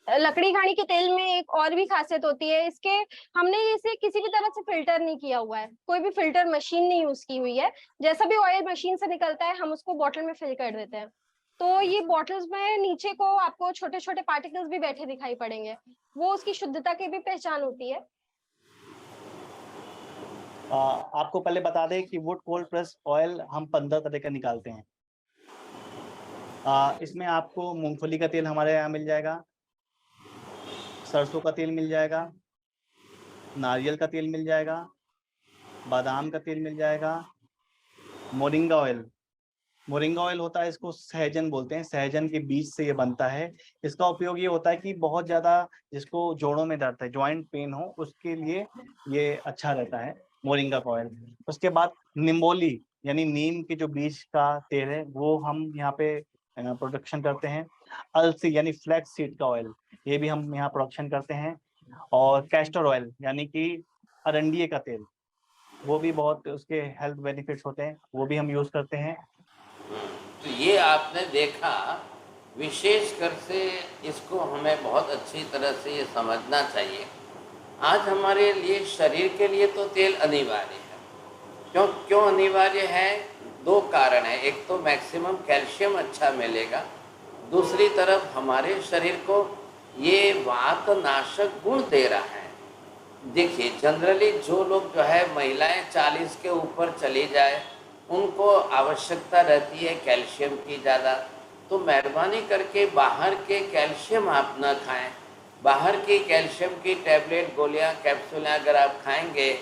लकड़ी घानी के तेल में एक और भी खासियत होती है इसके, हमने इसे किसी भी तरह से फिल्टर नहीं किया हुआ है, कोई भी फिल्टर मशीन नहीं यूज की हुई है। जैसा भी ऑयल मशीन से निकलता है हम उसको बॉटल में फिल कर देते हैं। तो ये बॉटल्स में नीचे को आपको छोटे छोटे पार्टिकल्स भी बैठे दिखाई पड़ेंगे, वो उसकी शुद्धता की भी पहचान होती है। आपको पहले बता दें कि वुड कोल्ड प्रेस ऑयल हम 15 तरह का निकालते हैं। इसमें आपको मूंगफली का तेल हमारे यहाँ मिल जाएगा, सरसों का तेल मिल जाएगा, नारियल का तेल मिल जाएगा, बादाम का तेल मिल जाएगा, मोरिंगा ऑयल। मोरिंगा ऑयल होता है, इसको सहजन बोलते हैं, सहजन के बीज से ये बनता है। इसका उपयोग ये होता है कि बहुत ज़्यादा जिसको जोड़ों में दर्द है, जॉइंट पेन हो, उसके लिए ये अच्छा रहता है मोरिंगा का ऑयल। उसके बाद निम्बोली यानी नीम के जो बीज का तेल है वो हम यहाँ पे प्रोडक्शन करते हैं। अलसी यानी फ्लैक्स सीड का ऑयल, ये भी हम यहाँ प्रोडक्शन करते हैं। और कैस्टर ऑयल यानी कि अरंडिये का तेल, वो भी बहुत उसके हेल्थ बेनिफिट्स होते हैं, वो भी हम यूज़ करते हैं। तो ये आपने देखा, विशेष कर से इसको हमें बहुत अच्छी तरह से ये समझना चाहिए। आज हमारे लिए, शरीर के लिए तो तेल अनिवार्य है। क्यों अनिवार्य है? दो कारण है। एक तो मैक्सिमम कैल्शियम अच्छा मिलेगा, दूसरी तरफ हमारे शरीर को ये वातनाशक गुण दे रहा है। देखिए, जनरली जो लोग जो है, महिलाएं 40 के ऊपर चली जाए, उनको आवश्यकता रहती है कैल्शियम की ज़्यादा, तो मेहरबानी करके बाहर के कैल्शियम आप न खाएं। बाहर की कैल्शियम की टैबलेट, गोलियां, कैप्सूलें अगर आप खाएंगे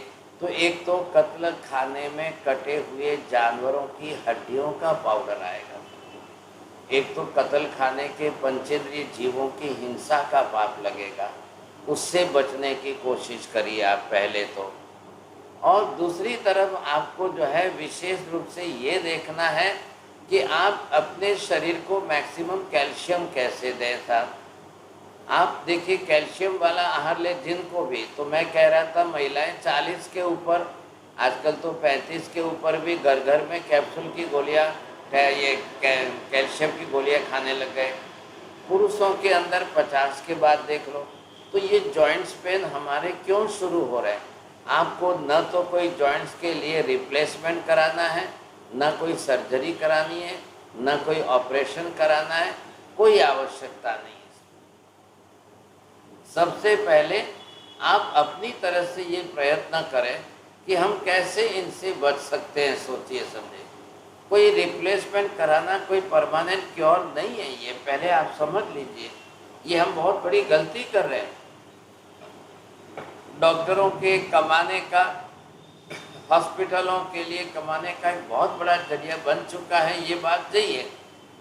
तो एक तो कत्ल खाने में कटे हुए जानवरों की हड्डियों का पाउडर आएगा, एक तो कत्ल खाने के पंचेंद्रिय जीवों की हिंसा का पाप लगेगा। उससे बचने की कोशिश करिए आप पहले तो। और दूसरी तरफ आपको जो है विशेष रूप से ये देखना है कि आप अपने शरीर को मैक्सिमम कैल्शियम कैसे दें साहब। आप देखिए कैल्शियम वाला आहार ले जिनको भी, तो मैं कह रहा था महिलाएं 40 के ऊपर, आजकल तो 35 के ऊपर भी घर घर में कैप्सूल की गोलियां, ये कैल्शियम की गोलियां खाने लग गए। पुरुषों के अंदर 50 के बाद देख लो। तो ये जॉइंट्स पेन हमारे क्यों शुरू हो रहे हैं? आपको न तो कोई जॉइंट्स के लिए रिप्लेसमेंट कराना है, न कोई सर्जरी करानी है, न कोई ऑपरेशन कराना है, कोई आवश्यकता नहीं है। सबसे पहले आप अपनी तरफ से ये प्रयत्न करें कि हम कैसे इनसे बच सकते हैं। सोचिए समझिए, कोई रिप्लेसमेंट कराना कोई परमानेंट क्योर नहीं है, ये पहले आप समझ लीजिए। ये हम बहुत बड़ी गलती कर रहे हैं। डॉक्टरों के कमाने का, हॉस्पिटलों के लिए कमाने का एक बहुत बड़ा जरिया बन चुका है, ये बात सही है,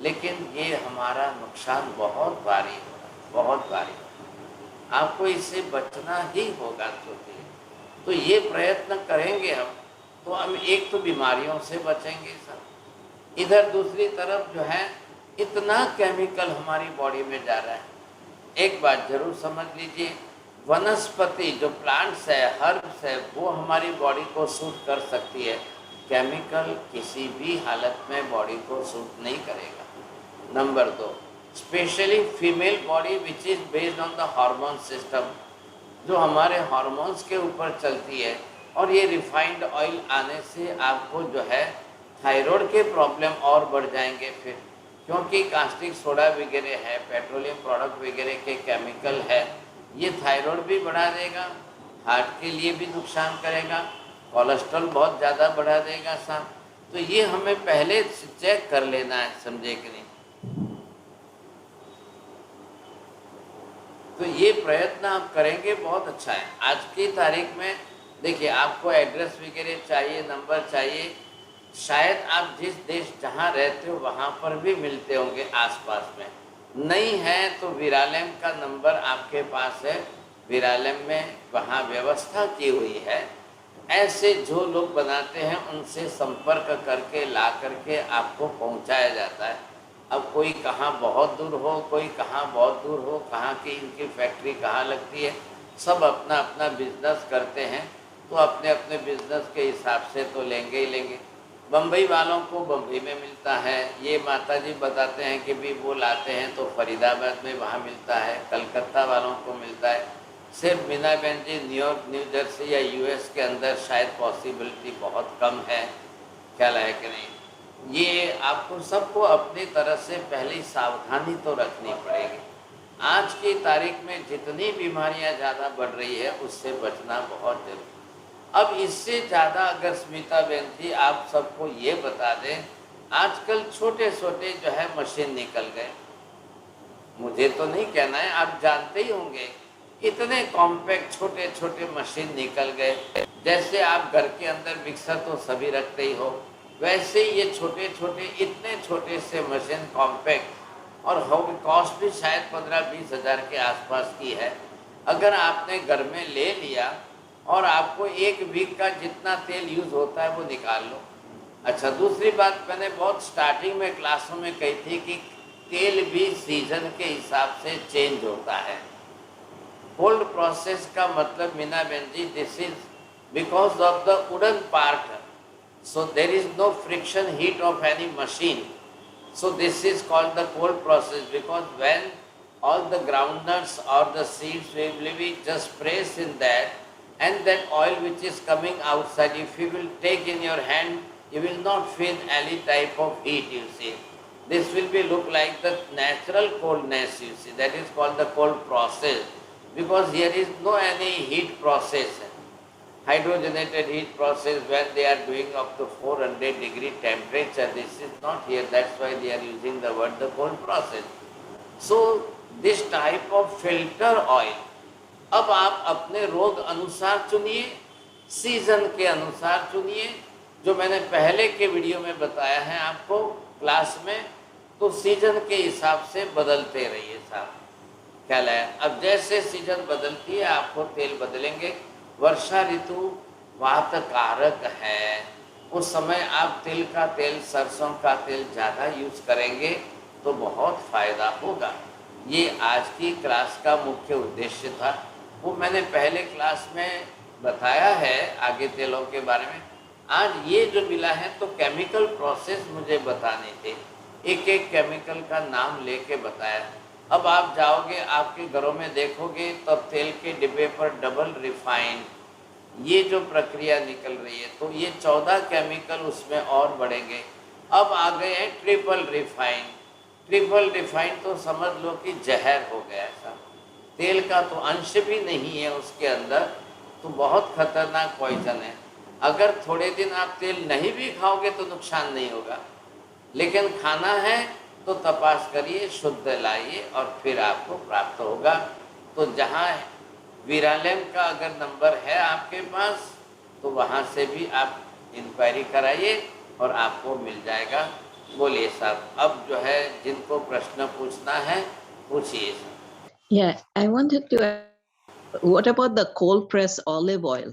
लेकिन ये हमारा नुकसान बहुत भारी होगा, बहुत भारी। आपको इससे बचना ही होगा। तो ये प्रयत्न करेंगे हम, तो हम एक तो बीमारियों से बचेंगे सब, इधर दूसरी तरफ जो है इतना केमिकल हमारी बॉडी में जा रहा है। एक बात जरूर समझ लीजिए, वनस्पति जो प्लांट्स है, हर्ब्स है, वो हमारी बॉडी को सूट कर सकती है, केमिकल किसी भी हालत में बॉडी को सूट नहीं करेगा। Number 2, specially female body which is based on the hormone system, जो हमारे हार्मोन्स के ऊपर चलती है, और ये रिफाइंड ऑयल आने से आपको जो है थायराइड के प्रॉब्लम और बढ़ जाएंगे फिर, क्योंकि कास्टिक सोडा वगैरह है, पेट्रोलियम प्रोडक्ट वगैरह के केमिकल है, ये थायराइड भी बढ़ा देगा, हार्ट के लिए भी नुकसान करेगा, कोलेस्ट्रॉल बहुत ज़्यादा बढ़ा देगा साहब। तो ये हमें पहले चेक कर लेना है, समझे कि नहीं। तो ये प्रयत्न आप करेंगे बहुत अच्छा है। आज की तारीख में देखिए, आपको एड्रेस वगैरह चाहिए, नंबर चाहिए, शायद आप जिस देश जहाँ रहते हो वहाँ पर भी मिलते होंगे आसपास में, नहीं है तो विरालम का नंबर आपके पास है, विरालम में वहाँ व्यवस्था की हुई है। ऐसे जो लोग बनाते हैं उनसे संपर्क करके ला करके आपको पहुँचाया जाता है। अब कोई कहाँ बहुत दूर हो, कोई कहाँ बहुत दूर हो, कहाँ की इनकी फैक्ट्री कहाँ लगती है, सब अपना अपना बिजनेस करते हैं, तो अपने अपने बिजनेस के हिसाब से तो लेंगे ही लेंगे। बम्बई वालों को बम्बई में मिलता है, ये माता जी बताते हैं कि भी वो लाते हैं तो फरीदाबाद में वहाँ मिलता है, कलकत्ता वालों को मिलता है। सिर्फ मीना बहन जी न्यूयॉर्क, न्यू जर्सी या यूएस के अंदर शायद पॉसिबिलिटी बहुत कम है, ख्याल है कि नहीं। ये आपको सबको अपनी तरह से पहले सावधानी तो रखनी पड़ेगी। आज की तारीख में जितनी बीमारियां ज़्यादा बढ़ रही है उससे बचना बहुत जरूरी। अब इससे ज़्यादा अगर स्मिता बहन जी आप सबको ये बता दें, आजकल छोटे छोटे जो है मशीन निकल गए, मुझे तो नहीं कहना है, आप जानते ही होंगे, इतने कॉम्पैक्ट छोटे छोटे मशीन निकल गए। जैसे आप घर के अंदर मिक्सर तो सभी रखते ही हो, वैसे ही ये छोटे छोटे इतने छोटे से मशीन कॉम्पैक्ट, और कॉस्ट भी शायद 15-20 हज़ार के आसपास की है। अगर आपने घर में ले लिया और आपको 1 वीक का जितना तेल यूज़ होता है वो निकाल लो। अच्छा, दूसरी बात मैंने बहुत स्टार्टिंग में क्लासों में कही थी कि तेल भी सीजन के हिसाब से चेंज होता है। कोल्ड प्रोसेस का मतलब मीना बहन ji, this is because of the wooden part, so there is no friction heat of any machine, so this is called the cold process, because when all the groundnuts or the seeds will be just pressed in that, and that oil which is coming outside, if you will take in your hand, you will not feel any type of heat, you see. This will be look like the natural coldness, you see. That is called the cold process, because here is no any heat process, hydrogenated heat process when they are doing up to 400 degree temperature. This is not here, that's why they are using the word the cold process. So this type of filter oil, अब आप अपने रोग अनुसार चुनिए, season के अनुसार चुनिए, जो मैंने पहले के वीडियो में बताया है आपको क्लास में, तो सीजन के हिसाब से बदलते रहिए साहब, ख्याल है। अब जैसे सीजन बदलती है आपको तेल बदलेंगे। वर्षा ऋतु वातकारक है, उस समय आप तिल का तेल, सरसों का तेल ज़्यादा यूज़ करेंगे तो बहुत फ़ायदा होगा। ये आज की क्लास का मुख्य उद्देश्य था। वो मैंने पहले क्लास में बताया है आगे तेलों के बारे में। आज ये जो मिला है तो केमिकल प्रोसेस मुझे बताने थे, एक एक केमिकल का नाम लेके बताया। अब आप जाओगे आपके घरों में देखोगे तो तेल के डिब्बे पर डबल रिफाइंड ये जो प्रक्रिया निकल रही है, तो ये 14 केमिकल उसमें और बढ़ेंगे। अब आ गए हैं ट्रिपल रिफाइन। ट्रिपल रिफाइन तो समझ लो कि जहर हो गया ऐसा, तेल का तो अंश भी नहीं है उसके अंदर, तो बहुत खतरनाक पॉइजन है। अगर थोड़े दिन आप तेल नहीं भी खाओगे तो नुकसान नहीं होगा, लेकिन खाना है तो तपास करिए, शुद्ध लाइए और फिर आपको प्राप्त होगा। तो जहाँ विरालेम का अगर नंबर है आपके पास तो वहाँ से भी आप इंक्वायरी कराइए और आपको मिल जाएगा। बोलिए साहब, अब जो है जिनको प्रश्न पूछना है पूछिए। Yeah, I wanted to. What about the cold pressed olive oil?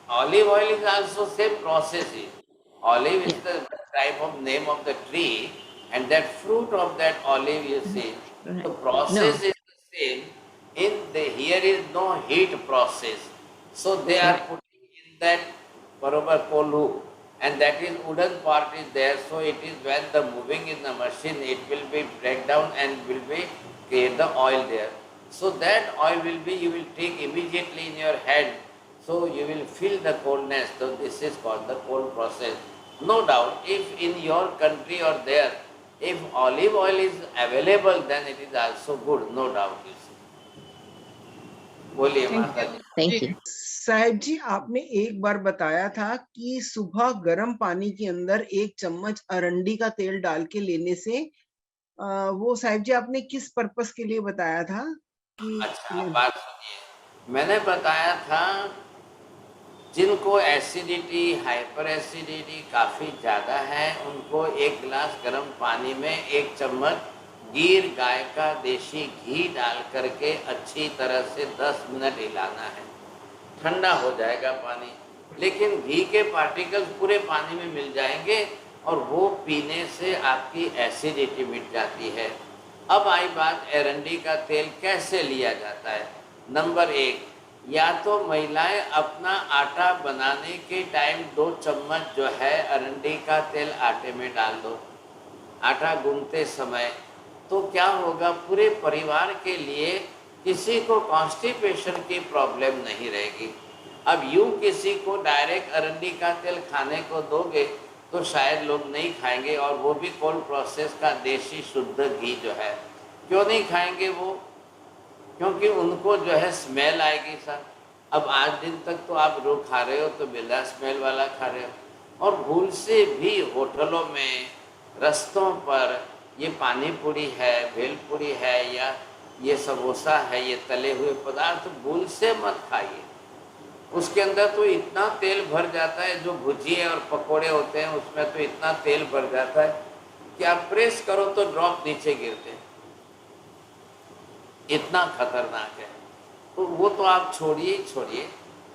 Olive oil is also same process. Olive is Yeah. the type of name of the tree, and that fruit of that olive you see. Right. The process is the same. Here is no heat process, so they are Right. putting in that barobar kolu, and that is wooden part is there. So it is when the moving in the machine, it will be break down and will be create the oil there. So that oil will be, you will take immediately in your hand. So you will feel the coldness. So this is called the cold process. No doubt, if in your country or there, if olive oil is available, then it is also good. No doubt. You see. बोलिए माता जी। Thank you. Sahib जी, आपने एक बार बताया था कि सुबह गर्म पानी के अंदर 1 चम्मच अरंडी का तेल डाल के लेने से वो साहिब जी आपने किस पर्पस के लिए बताया था कि अच्छा, बात सुनिए, मैंने बताया था जिनको एसिडिटी, हाइपर एसिडिटी काफ़ी ज़्यादा है, उनको 1 गिलास गर्म पानी में 1 चम्मच गिर गाय का देसी घी डाल करके अच्छी तरह से 10 मिनट हिलाना है। ठंडा हो जाएगा पानी, लेकिन घी के पार्टिकल्स पूरे पानी में मिल जाएंगे और वो पीने से आपकी एसिडिटी मिट जाती है। अब आई बात एरंडी का तेल कैसे लिया जाता है। नंबर 1, या तो महिलाएं अपना आटा बनाने के टाइम 2 चम्मच जो है अरंडी का तेल आटे में डाल दो, आटा गूंथते समय। तो क्या होगा, पूरे परिवार के लिए किसी को कॉन्स्टिपेशन की प्रॉब्लम नहीं रहेगी। अब यूँ किसी को डायरेक्ट अरंडी का तेल खाने को दोगे तो शायद लोग नहीं खाएंगे, और वो भी कोल्ड प्रोसेस का देसी शुद्ध घी जो है। क्यों नहीं खाएंगे वो? क्योंकि उनको जो है स्मेल आएगी सर। अब 8 दिन तक तो आप रोज खा रहे हो तो बिल्ला स्मेल वाला खा रहे हो। और भूल से भी होटलों में, रस्तों पर ये पानी पूरी है, भेलपूरी है, या ये समोसा है, ये तले हुए पदार्थ भूल से मत खाइए। उसके अंदर तो इतना तेल भर जाता है, जो भुजिए और पकोड़े होते हैं उसमें तो इतना तेल भर जाता है कि आप प्रेस करो तो ड्रॉप नीचे गिरते हैं, इतना खतरनाक है। तो वो तो आप छोड़िए छोड़िए।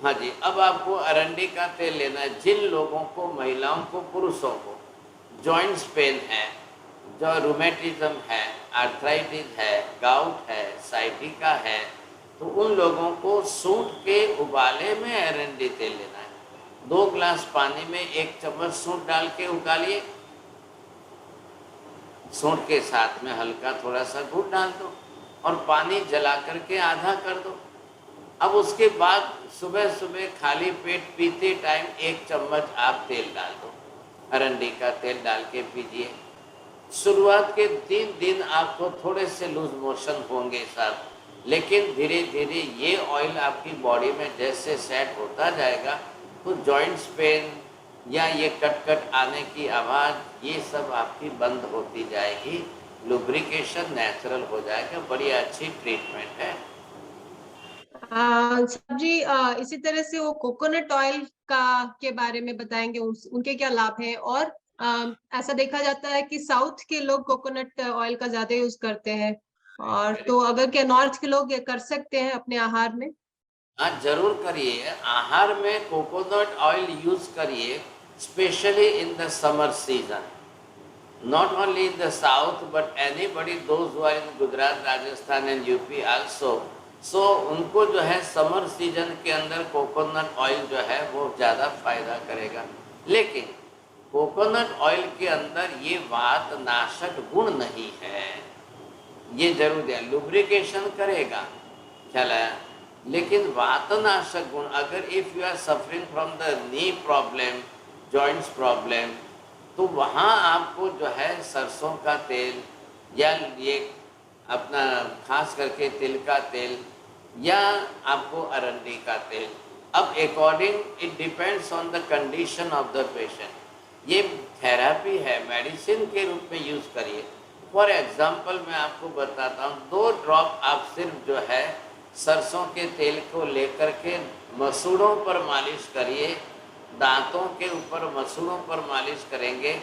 हाँ जी, अब आपको अरंडी का तेल लेना है। जिन लोगों को, महिलाओं को, पुरुषों को जॉइंट्स पेन है, जो रूमेटिज्म है, आर्थराइटिस है, गाउट है, साइटिका है, तो उन लोगों को सूंठ के उबाले में अरंडी तेल लेना है। 2 गिलास पानी में 1 चम्मच सूंठ डाल के उबालिए, सूंठ के साथ में हल्का थोड़ा सा गुड़ डाल दो और पानी जला करके आधा कर दो। अब उसके बाद सुबह सुबह खाली पेट पीते टाइम 1 चम्मच आप तेल डाल दो, अरंडी का तेल डाल के पीजिए। शुरुआत के 3 दिन आपको थोड़े से लूज मोशन होंगे साहब, लेकिन धीरे धीरे ये ऑयल आपकी बॉडी में जैसे सेट होता जाएगा तो जॉइंट्स पेन या ये कट आने की आवाज़, ये सब आपकी बंद होती जाएगी। लुब्रिकेशन नेचुरल हो जाएगा। बड़ी अच्छी ट्रीटमेंट है। साहब जी, इसी तरह से वो कोकोनट ऑयल का के बारे में बताएंगे, उनके क्या लाभ हैं? और ऐसा देखा जाता है कि साउथ के लोग कोकोनट ऑयल का ज्यादा यूज करते हैं, और तो अगर क्या नॉर्थ के लोग ये कर सकते हैं अपने आहार में? हाँ, जरूर करिए। आहार में कोकोनट ऑयल यूज करिए। especially in the summer season. Not only in the south, but anybody, those who are in Gujarat, Rajasthan and UP also, so उनको जो है समर सीजन के अंदर कोकोनट ऑयल जो है वो ज़्यादा फायदा करेगा। लेकिन कोकोनट ऑयल के अंदर ये वात नाशक गुण नहीं है, ये जरूर है, लुब्रिकेशन करेगा, ख्याल आया, लेकिन वातनाशक गुण, अगर if you are suffering from the knee problem, joints problem, तो वहाँ आपको जो है सरसों का तेल या ये अपना खास करके तिल का तेल या आपको अरंडी का तेल, अब according it depends on the condition of the patient. ये थेरेपी है, मेडिसिन के रूप में यूज़ करिए। फॉर एग्जांपल मैं आपको बताता हूँ, 2 ड्रॉप आप सिर्फ जो है सरसों के तेल को लेकर के मसूड़ों पर मालिश करिए, दांतों के ऊपर मसूड़ों पर मालिश करेंगे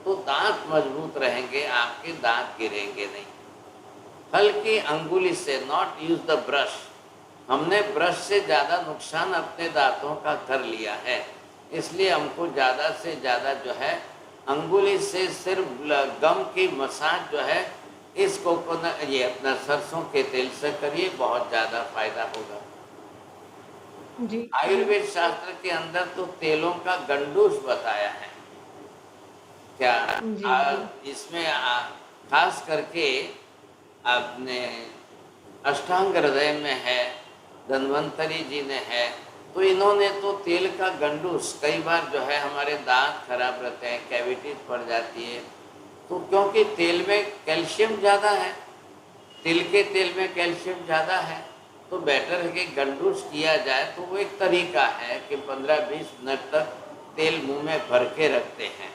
तो दांत मजबूत रहेंगे, आपके दांत गिरेंगे नहीं। हल्की अंगुली से, नॉट यूज द ब्रश, हमने ब्रश से ज़्यादा नुकसान अपने दांतों का कर लिया है, इसलिए हमको ज़्यादा से ज़्यादा जो है अंगुली से सिर्फ गम की मसाज जो है इस कोकोनट ये अपना सरसों के तेल से करिए, बहुत ज़्यादा फायदा होगा। जी आयुर्वेद शास्त्र के अंदर तो तेलों का गंडूस बताया है, क्या इसमें खास करके आपने अष्टांग हृदय में है, धन्वंतरी जी ने है, तो इन्होंने तो तेल का गंडूस, कई बार जो है हमारे दांत खराब रहते हैं, कैविटीज पड़ जाती है, तो क्योंकि तेल में कैल्शियम ज़्यादा है, तिल के तेल में कैल्शियम ज़्यादा है, तो बेटर है कि गंडूस किया जाए। तो वो एक तरीका है कि 15-20 मिनट तक तेल मुंह में भर के रखते हैं,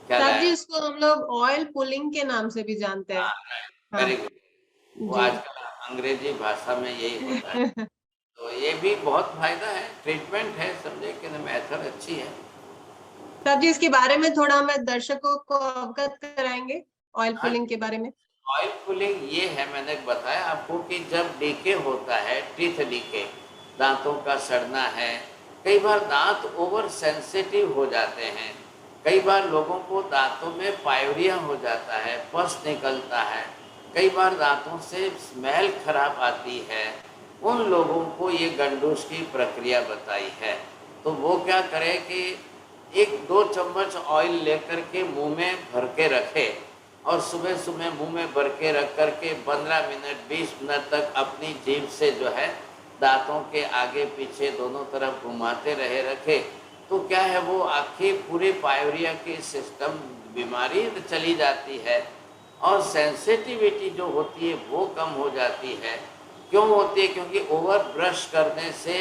क्या सर जी इसको हम लोग ऑयल पुलिंग के नाम से भी जानते हैं। वेरी गुड, वो जी। आजकल अंग्रेजी भाषा में यही होता है। तो ये भी बहुत फायदा है, ट्रीटमेंट है, समझे कि मेथड अच्छी है। सर जी इसके बारे में थोड़ा हमें दर्शकों को अवगत कराएंगे ऑयल हाँ पुलिंग के बारे में। ऑयल पुलिंग ये है, मैंने बताया आपको कि जब डीके होता है, टीथ डीके, दांतों का सड़ना है, कई बार दांत ओवर सेंसिटिव हो जाते हैं, कई बार लोगों को दांतों में पायोरिया हो जाता है, पस निकलता है, कई बार दांतों से स्मेल खराब आती है, उन लोगों को ये गंडूस की प्रक्रिया बताई है। तो वो क्या करे कि 1-2 चम्मच ऑयल लेकर के मुंह में भर के रखे और सुबह सुबह मुंह में भर के रख कर के 15 मिनट 20 मिनट तक अपनी जीभ से जो है दांतों के आगे पीछे दोनों तरफ घुमाते रहे रखे, तो क्या है वो आखिर पूरे पायोरिया के सिस्टम बीमारी चली जाती है और सेंसिटिविटी जो होती है वो कम हो जाती है। क्यों होती है? क्योंकि ओवर ब्रश करने से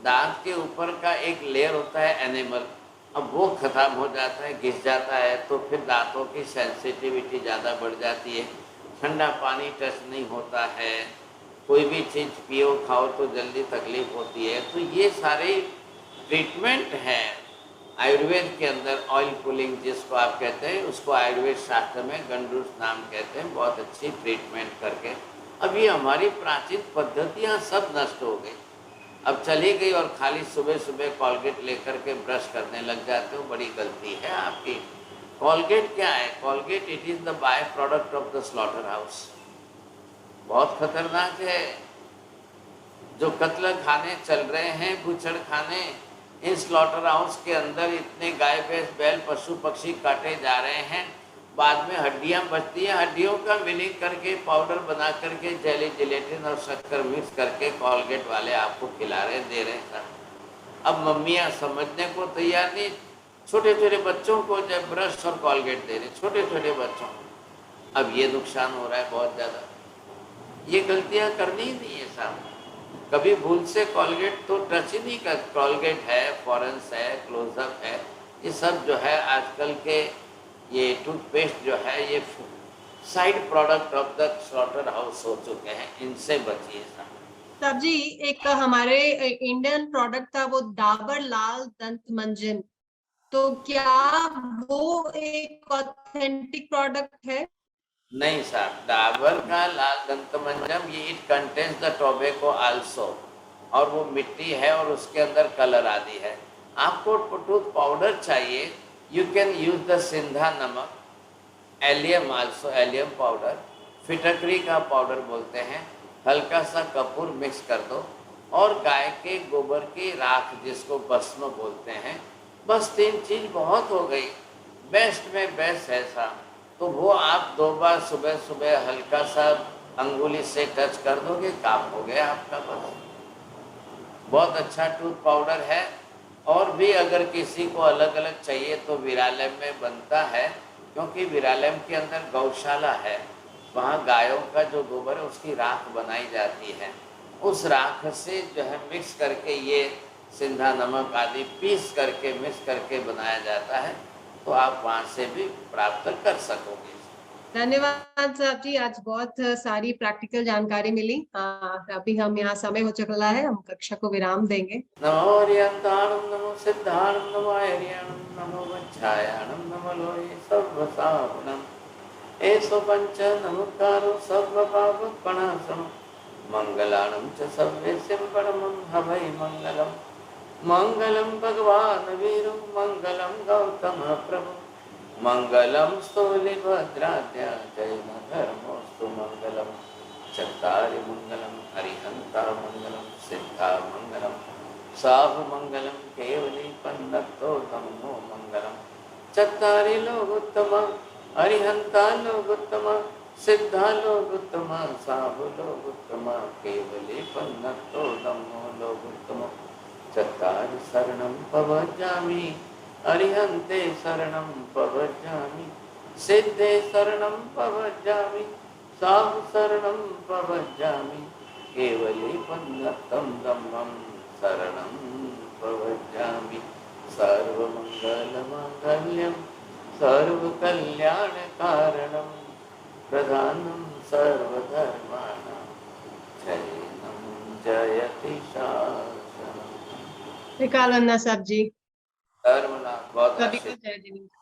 दांत के ऊपर का एक लेयर होता है एनिमल, अब वो ख़त्म हो जाता है, घिस जाता है, तो फिर दांतों की सेंसिटिविटी ज़्यादा बढ़ जाती है। ठंडा पानी टच नहीं होता है, कोई भी चीज़ पियो खाओ तो जल्दी तकलीफ होती है। तो ये सारे ट्रीटमेंट हैं आयुर्वेद के अंदर। ऑयल पुलिंग जिसको आप कहते हैं, उसको आयुर्वेद शास्त्र में गंडूस नाम कहते हैं। बहुत अच्छी ट्रीटमेंट करके अब ये हमारी प्राचीन पद्धतियाँ सब नष्ट हो गई, अब चली गई और खाली सुबह सुबह कॉलगेट लेकर के ब्रश करने लग जाते हो, बड़ी गलती है आपकी। कॉलगेट क्या है? Colgate it is the by product of the slaughter house, बहुत खतरनाक है। जो कत्ल खाने चल रहे हैं, बूचड़ खाने, इन स्लॉटर हाउस के अंदर इतने गाय भैंस बैल पशु पक्षी काटे जा रहे हैं, बाद में हड्डियां बचती हैं, हड्डियों का मिलिंग करके पाउडर बना करके जेली जिलेटिन और शक्कर मिक्स करके कॉलगेट वाले आपको खिला रहे दे रहे हैं। अब मम्मियां समझने को तैयार नहीं, छोटे छोटे बच्चों को जब ब्रश और कॉलगेट दे रहे, छोटे छोटे बच्चों को। अब ये नुकसान हो रहा है बहुत ज़्यादा, ये गलतियां करनी ही नहीं है साहब। कभी भूल से कॉलगेट तो टच ही नहीं कर। कॉलगेट है, फॉरेंस है, क्लोजअप है, ये सब जो है आजकल के ये टूथपेस्ट जो है ये side product of the slaughter house हो चुके हैं, इनसे बचिए साहब जी। एक हमारे इंडियन प्रोडक्ट था वो डाबर लाल दंत मंजन, तो क्या वो एक ऑथेंटिक प्रोडक्ट है? नहीं साहब, डाबर का लाल दंतमंजन ये it contains the tobacco also, और वो मिट्टी है और उसके अंदर कलर आदि है। आपको टूथ पाउडर चाहिए, यू कैन यूज द सिंधा नमक, एलियम आल्सो, एलियम पाउडर, फिटकरी का पाउडर बोलते हैं, हल्का सा कपूर मिक्स कर दो और गाय के गोबर की राख जिसको भस्म बोलते हैं, बस 3 चीज़ बहुत हो गई। बेस्ट में बेस्ट ऐसा तो वो आप 2 बार सुबह सुबह हल्का सा अंगुली से टच कर दोगे, काम हो गया आपका बस। बहुत अच्छा टूथ पाउडर है। और भी अगर किसी को अलग अलग चाहिए तो विरालम में बनता है, क्योंकि विरालम के अंदर गौशाला है, वहाँ गायों का जो गोबर है उसकी राख बनाई जाती है, उस राख से जो है मिक्स करके ये सिंधा नमक आदि पीस करके मिक्स करके बनाया जाता है, तो आप वहाँ से भी प्राप्त कर सकोगे। धन्यवाद साहब जी, आज बहुत सारी प्रैक्टिकल जानकारी मिली। अभी हम यहाँ समय हो चुका है, हम कक्षा को विराम देंगे। नमो हरियंताणं नमो सिद्धाणं नमो आर्याणं नमो वच्छायाणं नमो लोये सर्वसावनं एषो पंच नमोकारो सर्वपापप्रणाशनं मंगलानं च सर्वेशं परमं हवै मंगलम्। मंगलम भगवान वीरु मंगलम गौतम प्रभु मंगलम स्थूलिभद्राद्या जैन धर्मोस्तु मंगलम। चत्तारि मंगलम हरिहंता मंगलम सिद्धा मंगलम साहु मंगलम केवली पन्नतो धम्मो मंगलम। चत्तारि लोगोत्तम हरिहंता लोगोत्तम सिद्धा लोगोत्तम साहु लोगोत्तम केवली पन्नतो धम्मो लोगोत्तम। चत्तारि शरणं प्रव्रजामि अरिहन्ते शरणं प्रव्रजामि सिद्धे शरणं प्रव्रजामि साहु शरणं प्रव्रजामि केवले पन्नतं धम्मं शरणं प्रव्रजामि। सर्वमङ्गलमाङ्गल्यं सर्वकल्याणकारणं प्रधानं सर्वधर्माणां शरणं जयति शासनम्। विकालन्ना साहब जी, धर्मनाथ बहुत सभी को आशीर्वाद। जय जिनेन्द्र।